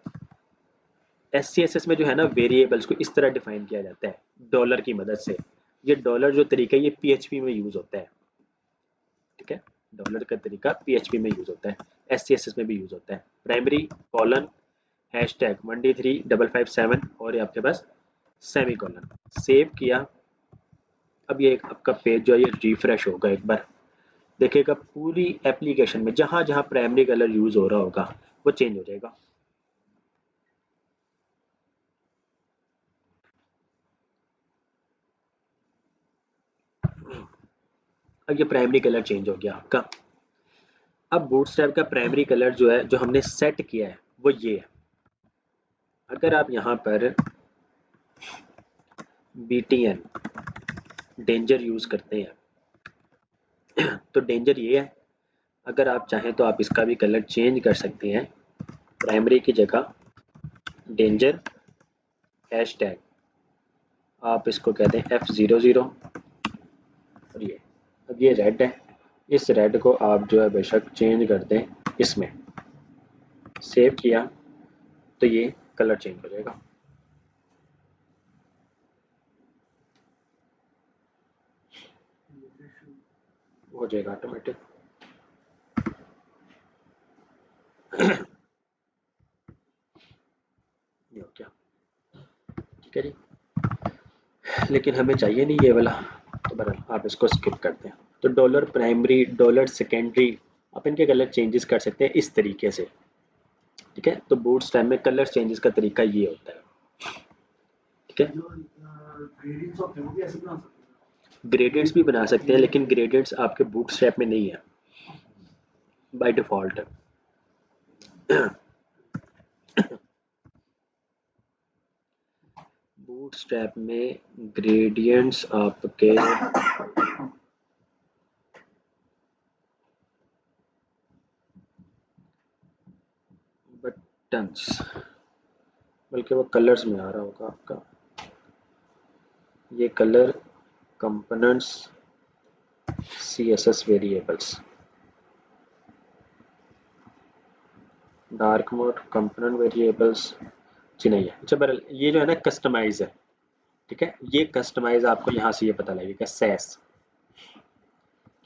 SCSS में जो है ना वेरिएबल्स को इस तरह डिफाइन किया जाता है डॉलर की मदद से। ये डॉलर जो तरीका है ये PHP में यूज़ होता है, ठीक है, डॉलर का तरीका PHP में यूज़ होता है, SCSS में भी यूज़ होता है। प्राइमरी कॉलन #1D3557, और ये आपके पास सेमी कॉलन। सेव किया। अब ये आपका पेज जो है ये रिफ्रेश होगा, एक बार देखिएगा पूरी एप्लीकेशन में जहाँ जहाँ प्राइमरी कलर यूज़ हो रहा होगा वो चेंज हो जाएगा। अब ये प्राइमरी कलर चेंज हो गया आपका। अब बूटस्ट्रैप का प्राइमरी कलर जो है, जो हमने सेट किया है, वो ये है। अगर आप यहाँ पर BTN डेंजर यूज़ करते हैं तो डेंजर ये है। अगर आप चाहें तो आप इसका भी कलर चेंज कर सकते हैं, प्राइमरी की जगह डेंजर हैशटैग, आप इसको कहते हैं F00, और ये, अब ये रेड है, इस रेड को आप जो है बेशक चेंज कर दें इसमें। सेव किया तो ये कलर चेंज हो जाएगा। हो जाएगा ऑटोमेटिक। ये हो गया, ठीक है जी। लेकिन हमें चाहिए नहीं ये वाला, तो बहरहाल आप इसको स्किप करते हैं। तो डॉलर प्राइमरी, डॉलर सेकेंडरी, आप इनके कलर चेंजेस कर सकते हैं इस तरीके से, ठीक है। तो बूटस्ट्रैप में कलर चेंजेस का तरीका ये होता है, ठीक है। ग्रेडेड्स भी बना सकते हैं, लेकिन ग्रेडेड्स आपके बूटस्ट्रैप में नहीं है बाय डिफ़ॉल्ट। बूटस्ट्रैप में ग्रेडियंट्स आपके बटन्स, बल्कि वो कलर्स में आ रहा होगा आपका, ये colour components CSS variables, dark mode component variables जी नहीं है। अच्छा बहरहाल ये जो है ना कस्टमाइज है, ठीक है, ये कस्टमाइज आपको यहाँ से ये पता लगेगा सेस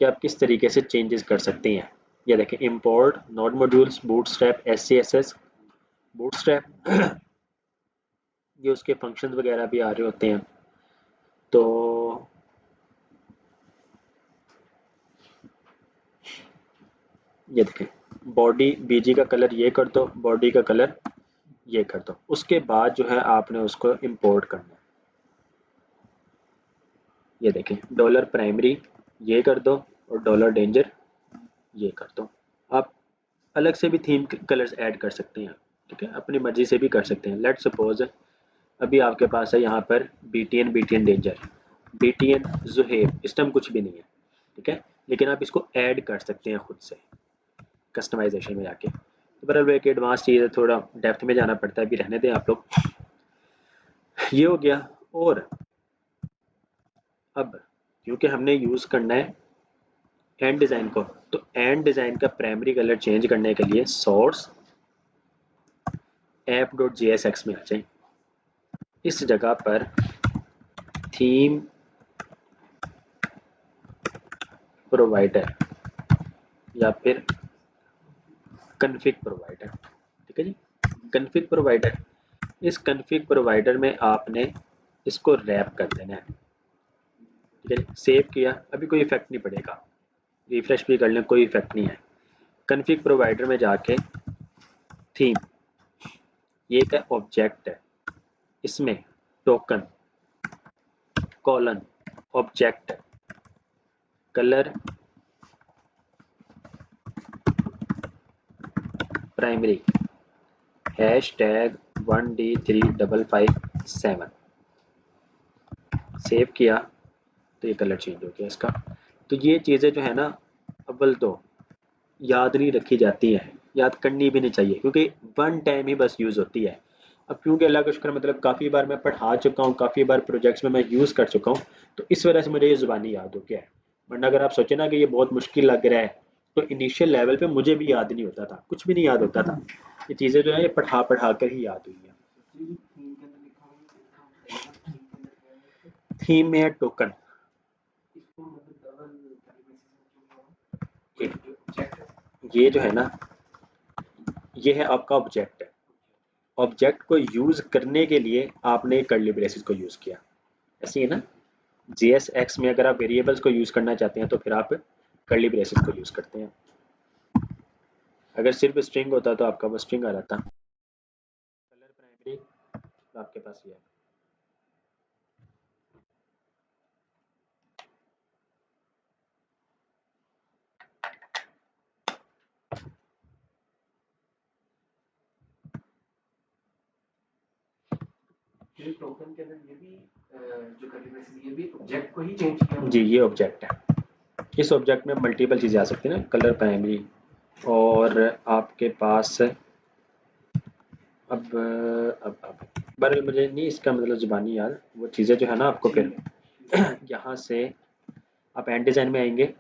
कि आप किस तरीके से चेंजेस कर सकते हैं। ये देखें import node modules bootstrap SCSS bootstrap ये उसके फंक्शंस वगैरह भी आ रहे होते हैं। तो ये देखें बॉडी BG का कलर ये कर दो, बॉडी का कलर ये कर दो, उसके बाद जो है आपने उसको इंपोर्ट करना है। ये देखें डॉलर प्राइमरी ये कर दो और डॉलर डेंजर ये कर दो। आप अलग से भी थीम कलर्स ऐड कर सकते हैं, ठीक है, अपनी मर्जी से भी कर सकते हैं। लेट सपोज अभी आपके पास है यहाँ पर BTN डेंजर, BTN जुहेब, इस टाइम कुछ भी नहीं है, ठीक है, लेकिन आप इसको ऐड कर सकते हैं खुद से कस्टमाइजेशन में जाके। तो बरल एक एडवांस चीज़ है, थोड़ा डेप्थ में जाना पड़ता है, अभी रहने दें आप लोग। ये हो गया। और अब क्योंकि हमने यूज़ करना है एंड डिज़ाइन को, तो एंड डिज़ाइन का प्राइमरी कलर चेंज करने के लिए सोर्स app.jsx में आ जाए, इस जगह पर थीम प्रोवाइडर या फिर कन्फिग प्रोवाइडर, ठीक है जी, कन्फिग प्रोवाइडर, इस कन्फिग प्रोवाइडर में आपने इसको रैप कर देना है, ठीक है। सेव किया, अभी कोई इफेक्ट नहीं पड़ेगा, रिफ्रेश भी कर लें कोई इफेक्ट नहीं है। कन्फिग प्रोवाइडर में जाके थीम ये एक ऑब्जेक्ट है, इसमें token colon object colour primary #1D3557 save किया तो ये कलर चेंज हो गया इसका। तो ये चीज़ें जो है ना अव्वल तो याद नहीं रखी जाती हैं, याद करनी भी नहीं चाहिए, क्योंकि वन टाइम ही बस यूज़ होती है। अब क्योंकि अल्लाह का शुक्र मतलब काफ़ी बार मैं पढ़ा चुका हूँ, काफ़ी बार प्रोजेक्ट्स में मैं यूज़ कर चुका हूँ, तो इस वजह से मुझे ये ज़ुबानी याद हो गया है। वरना अगर आप सोचें ना कि ये बहुत मुश्किल लग रहा है, तो इनिशियल लेवल पे मुझे भी याद नहीं होता था, कुछ भी नहीं याद होता था। ये चीज़ें जो है ये पढ़ा पढ़ा कर ही याद हुई हैं। थीम में है टोकन, ये जो है ना ये है आपका ऑब्जेक्ट है। ऑब्जेक्ट को यूज करने के लिए आपने कर्ली ब्रेसेस को यूज किया, ऐसे ही है ना। JSX में अगर आप वेरिएबल्स को यूज करना चाहते हैं तो फिर आप कर्ली ब्रेसेस को यूज करते हैं। अगर सिर्फ स्ट्रिंग होता तो आपका वो स्ट्रिंग आ जाता। कलर प्राइमरी तो आपके पास ये है। टोकन के अंदर ये भी जो कर्ली ब्रेसेस ये भी ऑब्जेक्ट को ही चेंज किया जी ये ऑब्जेक्ट है, इस ऑब्जेक्ट में मल्टीपल चीज़ें आ सकती हैं ना, कलर प्राइमरी और आपके पास अब बहरहाल मुझे नहीं इसका मतलब ज़ुबानी याद, वो चीज़ें जो है ना आपको फिर यहाँ से आप एंड डिज़ाइन में आएंगे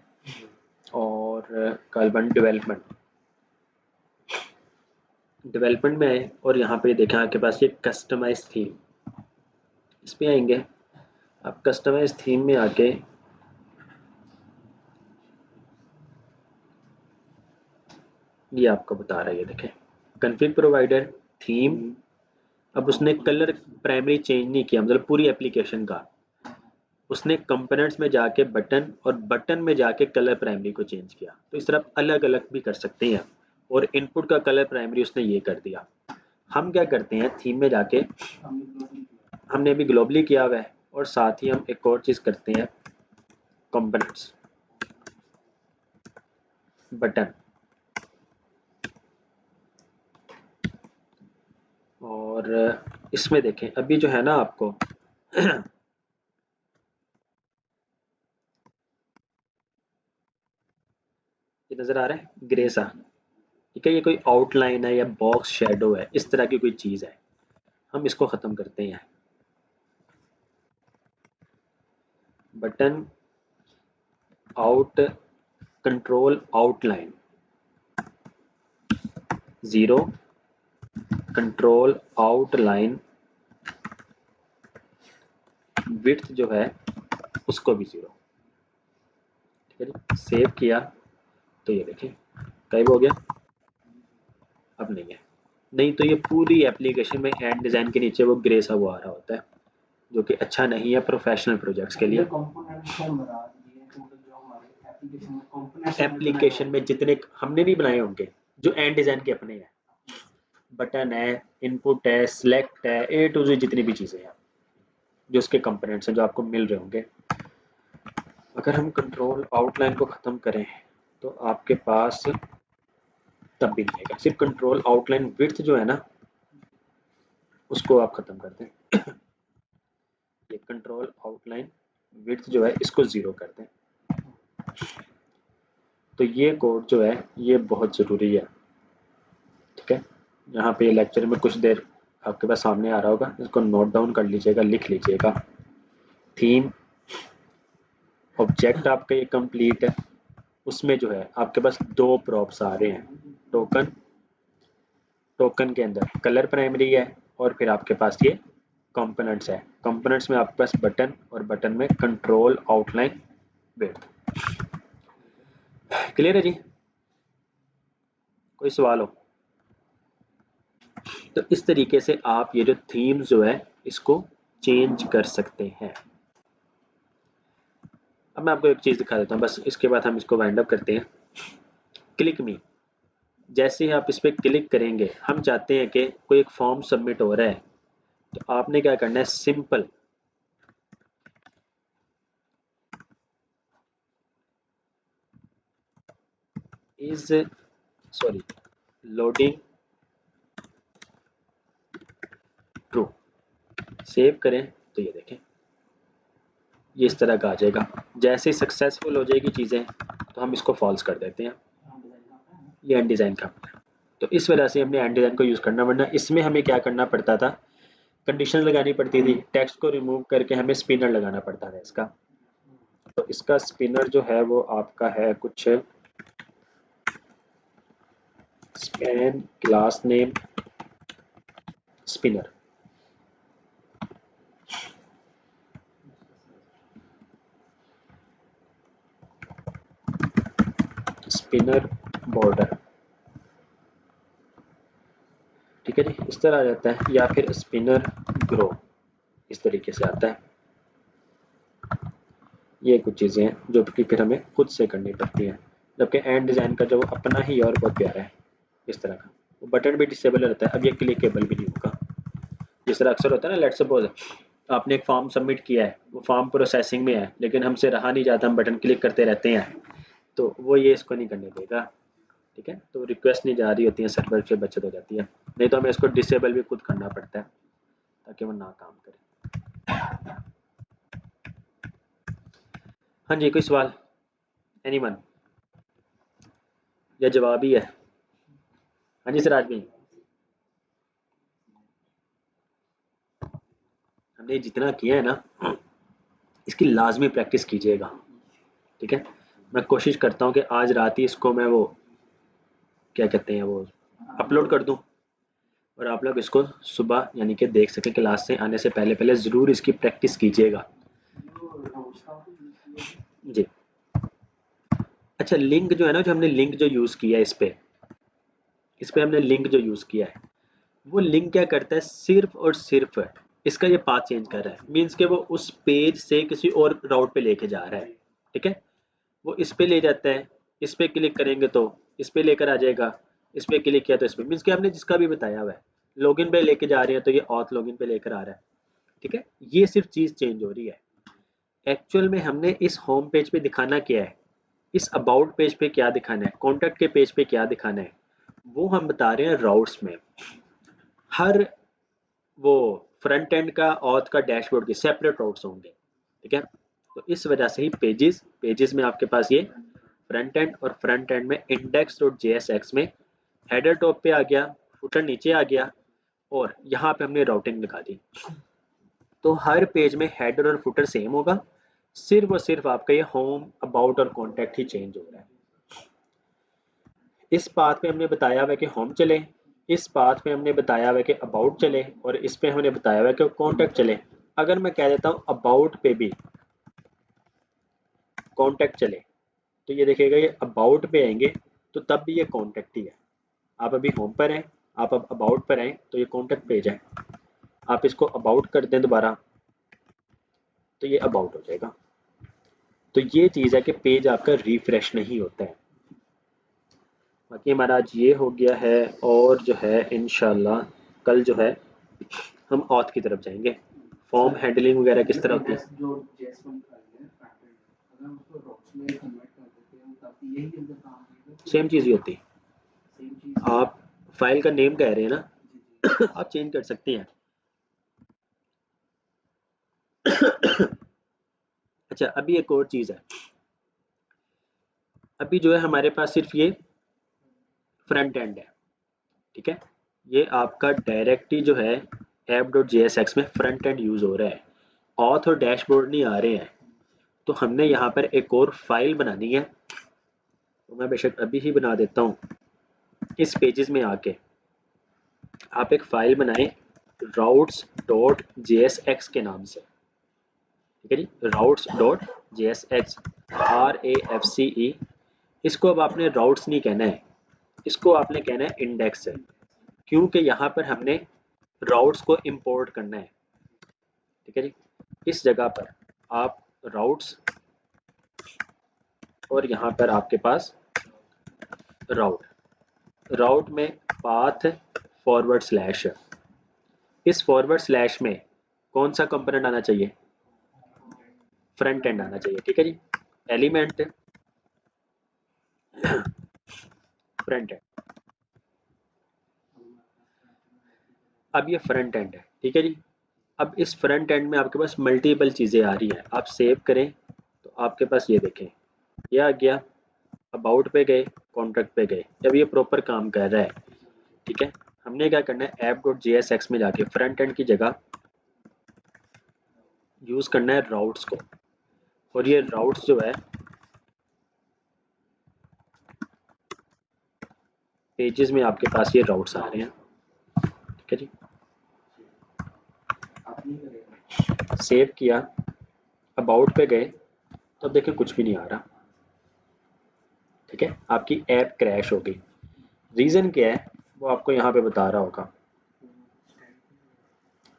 और कलबन डेवलपमेंट में आए और यहाँ पे देखें आपके पास ये कस्टमाइज थीम, इस पे आएंगे। आप कस्टमाइज थीम में आके ये आपको बता रहा है, ये देखें कन्फिग प्रोवाइडर थीम। अब उसने कलर प्राइमरी चेंज नहीं किया, मतलब पूरी एप्लीकेशन का, उसने कंपोनेंट्स में जाके बटन और बटन में जाके कलर प्राइमरी को चेंज किया। तो इस तरह अलग अलग भी कर सकते हैं। और इनपुट का कलर प्राइमरी उसने ये कर दिया। हम क्या करते हैं थीम में जाके, हमने अभी ग्लोबली किया हुआ है, और साथ ही हम एक और चीज़ करते हैं कंपोनेंट्स बटन, और इसमें देखें अभी जो है ना आपको ये नजर आ रहा है ग्रे सा, ठीक है, ये कोई आउटलाइन है या बॉक्स शेडो है, इस तरह की कोई चीज है, हम इसको खत्म करते हैं। Button out control outline 0, control outline width जो है उसको भी 0, ठीक है जी। सेव किया तो ये देखिए गायब हो गया, अब नहीं है। नहीं तो ये पूरी एप्लीकेशन में एंड डिजाइन के नीचे वो ग्रे सा वो आ रहा होता है, जो कि अच्छा नहीं है प्रोफेशनल प्रोजेक्ट्स के लिए। एप्लीकेशन में जितने हमने नहीं बनाए होंगे, जो एंड डिजाइन के अपने हैं, बटन है, इनपुट है, सिलेक्ट है, ए टू जी जितनी भी चीजें हैं जो उसके कंपोनेंट्स हैं जो आपको मिल रहे होंगे, अगर हम कंट्रोल आउटलाइन को खत्म करें तो आपके पास तब भी नहीं आएगा। सिर्फ कंट्रोल आउटलाइन विड्थ जो है ना उसको आप खत्म कर दें। ये कंट्रोल आउटलाइन विड्थ जो है इसको 0 कर दें। तो ये कोड जो है ये बहुत ज़रूरी है, ठीक है। यहाँ पे लेक्चर में कुछ देर आपके पास सामने आ रहा होगा, इसको नोट डाउन कर लीजिएगा, लिख लीजिएगा। थीम ऑब्जेक्ट आपका ये कंप्लीट है, उसमें जो है आपके पास 2 प्रॉप्स आ रहे हैं, टोकन, टोकन के अंदर कलर प्राइमरी है, और फिर आपके पास ये कंपोनेंट्स है, कंपोनेंट्स में आपके पास बटन, और बटन में कंट्रोल आउटलाइन विड्थ। क्लियर है जी? कोई सवाल हो? तो इस तरीके से आप ये जो थीम्स जो है इसको चेंज कर सकते हैं। अब मैं आपको एक चीज दिखा देता हूँ, बस इसके बाद हम इसको वाइंड अप करते हैं। क्लिक मी, जैसे ही आप इस पर क्लिक करेंगे, हम चाहते हैं कि कोई एक फॉर्म सबमिट हो रहा है, तो आपने क्या करना है, simple is sorry loading true, save करें तो ये देखें ये इस तरह का आ जाएगा। जैसे ही सक्सेसफुल हो जाएगी चीज़ें तो हम इसको फॉल्स कर देते हैं। ये एंड डिज़ाइन का, तो इस वजह से हमने एंड डिज़ाइन को यूज़ करना, वरना इसमें हमें क्या करना पड़ता था, कंडीशन लगानी पड़ती थी, टेक्स्ट को रिमूव करके हमें स्पिनर लगाना पड़ता था इसका। तो इसका स्पिनर जो है वो आपका है कुछ span class name spinner, spinner border, ठीक है जी, इस तरह आ जाता है, या फिर स्पिनर ग्रो इस तरीके से आता है। ये कुछ चीज़ें हैं जो कि फिर हमें खुद से करनी पड़ती हैं, जबकि एंड डिज़ाइन का जो अपना ही और बहुत प्यारा है इस तरह का। वो बटन भी डिसेबल रहता है, अब ये क्लिकेबल भी नहीं होगा। जिस तरह अक्सर होता है ना, लेट्स सपोज आपने एक फॉर्म सबमिट किया है, वो फॉर्म प्रोसेसिंग में है, लेकिन हमसे रहा नहीं जाता, हम बटन क्लिक करते रहते हैं, तो वो ये इसको नहीं करने देगा, ठीक है। तो रिक्वेस्ट नहीं जा रही होती है, सर्वर से बचत हो जाती है, नहीं तो हमें इसको डिसेबल भी खुद करना पड़ता है ताकि वो ना काम करे। हाँ जी, कोई सवाल? एनीवन? या जवाब ही है? हाँ जी सिराज भाई, हमने जितना किया है ना इसकी लाजमी प्रैक्टिस कीजिएगा, ठीक है। मैं कोशिश करता हूँ कि आज रात ही इसको मैं वो क्या कहते हैं वो अपलोड कर दूँ, और आप लोग इसको सुबह यानी कि देख सकें, क्लास से आने से पहले पहले ज़रूर इसकी प्रैक्टिस कीजिएगा जी। अच्छा, लिंक जो है ना, जो हमने लिंक जो यूज़ किया है इस पे हमने लिंक जो यूज़ किया है, वो लिंक क्या करता है, सिर्फ और सिर्फ इसका ये पाथ चेंज कर रहा है, मीन्स कि वो उस पेज से किसी और राउट पे लेके जा रहा है, ठीक है। वो इस पे ले जाता है, इस पे क्लिक करेंगे तो इस पे लेकर आ जाएगा, इस पे क्लिक किया तो इस पे, मीन्स कि आपने जिसका भी बताया हुआ है, लॉगिन पे लेके जा रहे हैं तो ये ऑथ लॉगिन पे लेकर आ रहा है, ठीक है। ये सिर्फ चीज़ चेंज हो रही है। एक्चुअल में हमने इस होम पेज पे दिखाना क्या है, इस अबाउट पेज पे क्या दिखाना है, कॉन्टैक्ट के पेज पे क्या दिखाना है, वो हम बता रहे हैं राउट्स में। हर वो फ्रंट एंड का ऑथ का डैशबोर्ड के सेपरेट राउट्स होंगे, ठीक है। तो इस वजह से ही पेजेस में आपके पास ये फ्रंट एंड और फ्रंट एंड में index.jsx में हेडर टॉप पे आ गया, फुटर नीचे आ गया और यहाँ पे हमने राउटिंग लगा दी। तो हर पेज में हेडर और फुटर सेम होगा, सिर्फ और सिर्फ आपका ये होम, अबाउट और कॉन्टैक्ट ही चेंज हो रहा है। इस पाथ पे हमने बताया हुआ है कि होम चले, इस पाथ पे हमने बताया हुआ है कि अबाउट चले और इस पे हमने बताया हुआ है कि कॉन्टैक्ट चले। अगर मैं कह देता हूँ अबाउट पे भी कॉन्टैक्ट चले तो ये देखिएगा ये अबाउट पे आएंगे तो तब भी ये कॉन्टैक्ट ही है। आप अभी होम पर हैं, आप अब अबाउट पर आए तो ये कॉन्टैक्ट पेज है, आप इसको अबाउट कर दें दोबारा तो ये अबाउट हो जाएगा। तो ये चीज़ है कि पेज आपका रिफ्रेश नहीं होता है। बाकी हमारा आज ये हो गया है और जो है इंशाल्लाह कल जो है हम ऑथ की तरफ जाएंगे। फॉर्म हैंडलिंग वगैरह किस तरह होती है, जो JS1 फाइल है फ्रंट एंड, अगर हम उसको रॉक्स में कन्वर्ट कर देते हैं तब यही अंदर काम होगा। सेम चीज़ ही होती है। सेम चीज आप फाइल का नेम कह रहे हैं ना, जी जी आप चेंज कर सकती हैं। अच्छा अभी एक और चीज़ है, अभी जो है हमारे पास सिर्फ ये फ्रंट एंड है, ठीक है। ये आपका डायरेक्ट ही जो है app.jsx में फ्रंट एंड यूज़ हो रहा है, ऑथ और डैशबोर्ड नहीं आ रहे हैं। तो हमने यहाँ पर एक और फाइल बनानी है, तो मैं बेशक अभी ही बना देता हूँ। इस पेजेस में आके आप एक फाइल बनाएं routes.jsx के नाम से, ठीक है जी, routes.jsx RAFCE। इसको अब आपने राउट्स नहीं कहना है, इसको आपने कहना है इंडेक्स है, क्योंकि यहाँ पर हमने राउट्स को इंपोर्ट करना है, ठीक है जी। इस जगह पर आप राउट्स और यहाँ पर आपके पास राउट में पाथ फॉरवर्ड स्लैश, इस फॉरवर्ड स्लैश में कौन सा कंपोनेंट आना चाहिए, फ्रंट एंड आना चाहिए, ठीक है जी। एलिमेंट फ्रंट एंड, अब ये फ्रंट एंड है, ठीक है जी। अब इस फ्रंट एंड में आपके पास मल्टीपल चीज़ें आ रही हैं, आप सेव करें तो आपके पास ये देखें, ये आ गया, अबाउट पे गए, कॉन्ट्रैक्ट पे गए, जब ये प्रॉपर काम कर रहा है, ठीक है। हमने क्या करना है, app.jsx में जाके फ्रंट एंड की जगह यूज़ करना है राउट्स को, और ये राउट्स जो है पेजेस में आपके पास ये राउट्स आ रहे हैं, ठीक है जी। आप नहीं करेगा। सेव किया, अबाउट पे गए तो अब देखिए कुछ भी नहीं आ रहा, ठीक है। आपकी ऐप क्रैश हो गई, रीज़न क्या है वो आपको यहाँ पे बता रहा होगा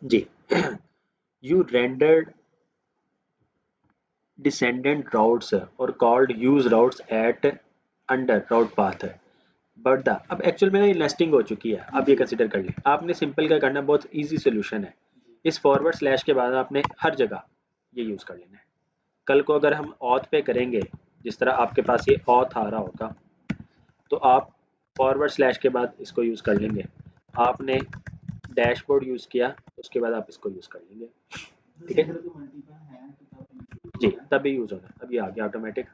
जी। यू रेंडर्ड descendant routes और called use routes at under route path है, बट द अब एक्चुअल में ये नेस्टिंग हो चुकी है, आप ये कंसिडर कर लें। आपने सिंपल क्या करना है, बहुत इजी सोल्यूशन है, इस फॉरवर्ड स्लैश के बाद आपने हर जगह ये यूज़ कर लेना है। कल को अगर हम ऑथ पे करेंगे, जिस तरह आपके पास ये ऑथ आ रहा होगा, तो आप फॉरवर्ड स्लैश के बाद इसको यूज़ कर लेंगे। आपने डैशबोर्ड यूज़ किया उसके बाद आप इसको यूज़ कर लेंगे, ठीक है जी, तभी यूज़ होगा। अब ये आ गया ऑटोमेटिक,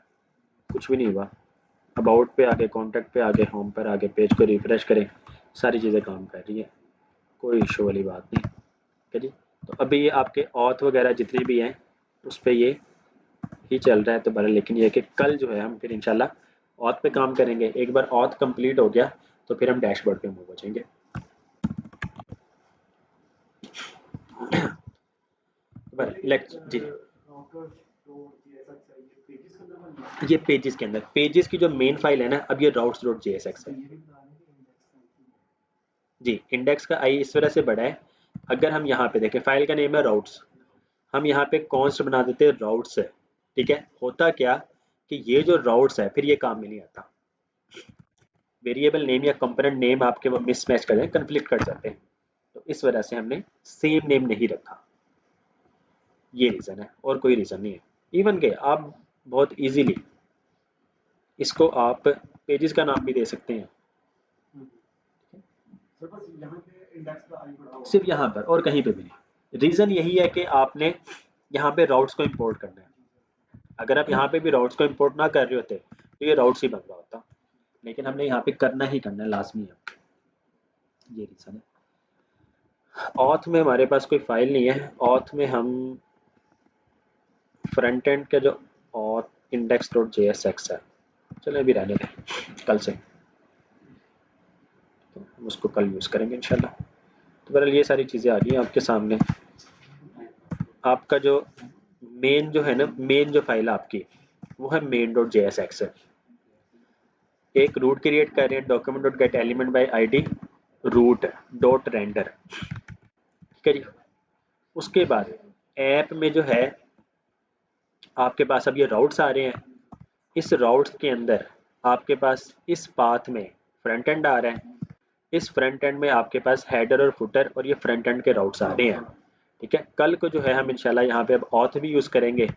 कुछ भी नहीं हुआ। अबाउट पे आगे, कॉन्टैक्ट पे आगे, होम पर आगे, पेज को रिफ्रेश करें, सारी चीज़ें काम कर रही है, कोई इशू वाली बात नहीं, ठीक है जी। तो अभी ये आपके ऑथ वगैरह जितने भी हैं उस पर ये ही चल रहा है, तो बड़ा, लेकिन ये कि कल जो है हम फिर इंशाल्लाह ऑथ पे काम करेंगे। एक बार ऑथ कंप्लीट हो गया तो फिर हम डैशबोर्ड पे मूव हो जाएंगे। लेट्स जी, ये पेजेस के अंदर, पेजेस की जो मेन फाइल है ना, अब ये routes.jsx है जी। इंडेक्स का आई इस वजह से बड़ा है, अगर हम यहाँ पे देखें फाइल का नेम है राउट्स, हम यहाँ पे कॉन्स्ट बना देते हैं राउट्स है, ठीक है। होता क्या कि ये जो राउट्स है फिर ये काम में नहीं आता, वेरिएबल नेम या कंपोनेंट नेम आपके वो मिसमैच कर जाते, कन्फ्लिक्ट कर जाते हैं, तो इस वजह से हमने सेम नेम नहीं रखा, ये रीज़न है और कोई रीज़न नहीं है। इवन के आप बहुत इजीली इसको आप पेजेस का नाम भी दे सकते हैं, बस यहाँ पे इंडेक्स का आई पड़ा होगा। सिर्फ यहाँ पर और कहीं पे भी नहीं। रीज़न यही है कि आपने यहाँ पे राउट्स को इंपोर्ट करना है। अगर आप यहाँ पे भी राउट्स को इंपोर्ट ना कर रहे होते तो ये राउट्स ही बन रहा होता, लेकिन हमने यहाँ पे करना ही करना है, लाजमी है। ये रीज़न है। ऑथ में हमारे पास कोई फाइल नहीं है। ऑथ में हम फ्रंट एंड का जो ऑथ index.jsx है, चलो अभी रहने दें, कल से तो हम उसको कल यूज़ करेंगे इंशाल्लाह। तो बहरहाल ये सारी चीज़ें आ रही हैं आपके सामने। आपका जो मेन जो है ना, मेन जो फाइल आपकी वो है main.jsx है। एक रूट क्रिएट कर रहे हैं, document dot get element by ID root dot render, ठीक है जी। उसके बाद ऐप में जो है आपके पास अब ये राउट्स आ रहे हैं। इस राउट्स के अंदर आपके पास इस पाथ में फ्रंट एंड आ रहा है। इस फ्रंट एंड में आपके पास हेडर और फुटर और ये फ्रंट एंड के राउट्स आ रहे हैं, ठीक है। कल को जो है हम इंशाल्लाह यहाँ पे अब ऑथ भी यूज़ करेंगे,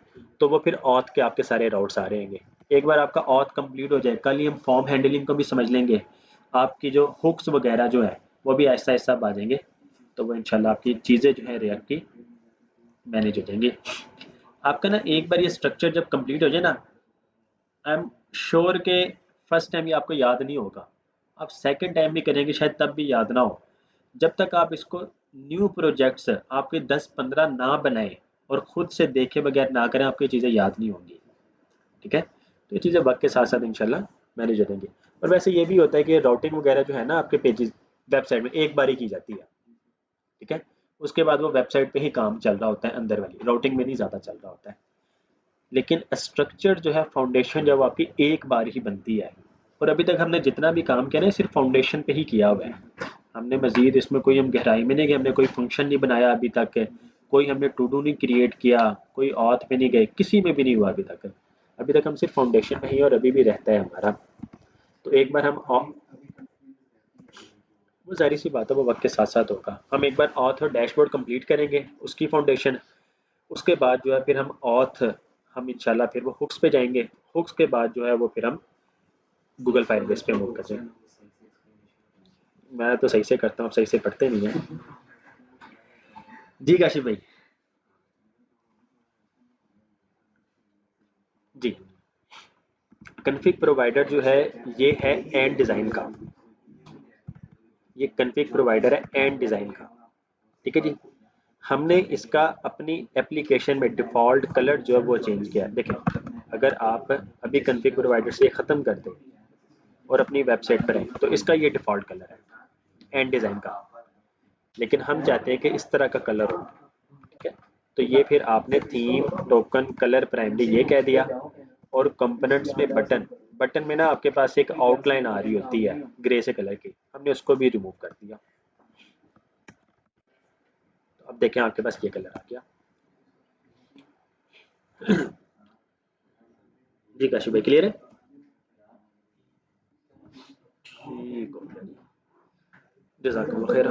तो वो फिर ऑथ के आपके सारे राउट्स आ रहेंगे। एक बार आपका ऑथ कंप्लीट हो जाए, कल ही हम फॉर्म हैंडलिंग को भी समझ लेंगे। आपकी जो हुक्स वगैरह जो है वो भी ऐसा ऐसा आ जाएंगे, तो वो इंशाल्लाह आपकी चीज़ें जो है रिएक्ट की मैनेज हो जाएंगी। आपका ना एक बार ये स्ट्रक्चर जब कंप्लीट हो जाए ना, आई एम श्योर के फर्स्ट टाइम ये आपको याद नहीं होगा, आप सेकंड टाइम भी करेंगे शायद तब भी याद ना हो। जब तक आप इसको न्यू प्रोजेक्ट्स आपके 10-15 ना बनाएं और खुद से देखे बगैर ना करें, आपको ये चीज़ें याद नहीं होंगी, ठीक है। तो ये चीज़ें वक्त के साथ साथ इंशाल्लाह मैनेज हो जाएंगी। और वैसे ये भी होता है कि राउटिंग वगैरह जो है ना आपके पेजेस वेबसाइट में एक बार ही की जाती है, ठीक है। उसके बाद वो वेबसाइट पे ही काम चल रहा होता है, अंदर वाली राउटिंग में नहीं ज़्यादा चल रहा होता है। लेकिन स्ट्रक्चर जो है, फाउंडेशन जो आपकी एक बार ही बनती है। और अभी तक हमने जितना भी काम किया ना सिर्फ फाउंडेशन पे ही किया हुआ है। हमने मजीद इसमें कोई हम गहराई में नहीं गए, हमने कोई फंक्शन नहीं बनाया अभी तक, कोई हमने टू डू नहीं क्रिएट किया, कोई ऑथ पे नहीं गए, किसी में भी नहीं हुआ अभी तक। अभी तक हम सिर्फ फाउंडेशन में ही और अभी भी रहता है हमारा। तो एक बार हम वो जाहिर सी बात है वो वक्त के साथ साथ होगा। हम एक बार ऑथ और डैशबोर्ड कंप्लीट करेंगे, उसकी फाउंडेशन। उसके बाद जो है फिर हम ऑथ, हम इंशाल्लाह फिर वो हुक्स पे जाएंगे। हुक्स के बाद जो है वो फिर हम गूगल फायरबेस पे मूव करते हैं। मैं तो सही से करता हूँ, सही से पढ़ते नहीं है जी काशिफ भाई। जी, कन्फिग प्रोवाइडर जो है ये है एंड डिज़ाइन का। ये कन्फिग प्रोवाइडर है एंड डिज़ाइन का, ठीक है जी। हमने इसका अपनी एप्लीकेशन में डिफ़ॉल्ट कलर जो है वो चेंज किया है। देखें, अगर आप अभी कन्फिग प्रोवाइडर से ख़त्म कर दें और अपनी वेबसाइट पर आए तो इसका ये डिफ़ॉल्ट कलर है एंड डिज़ाइन का। लेकिन हम चाहते हैं कि इस तरह का कलर हो, ठीक है। तो ये फिर आपने थीम टोकन कलर प्राइमरी ये कह दिया। और कंपोनेंट्स में बटन, बटन में ना आपके पास एक आउटलाइन आ रही होती है ग्रे से कलर की, हमने उसको भी रिमूव कर दिया। तो अब देखें आपके पास ये कलर आ गया। जी काशी भाई क्लियर है? ठीक हो गया जी, जज़ाकल्लाह खैर।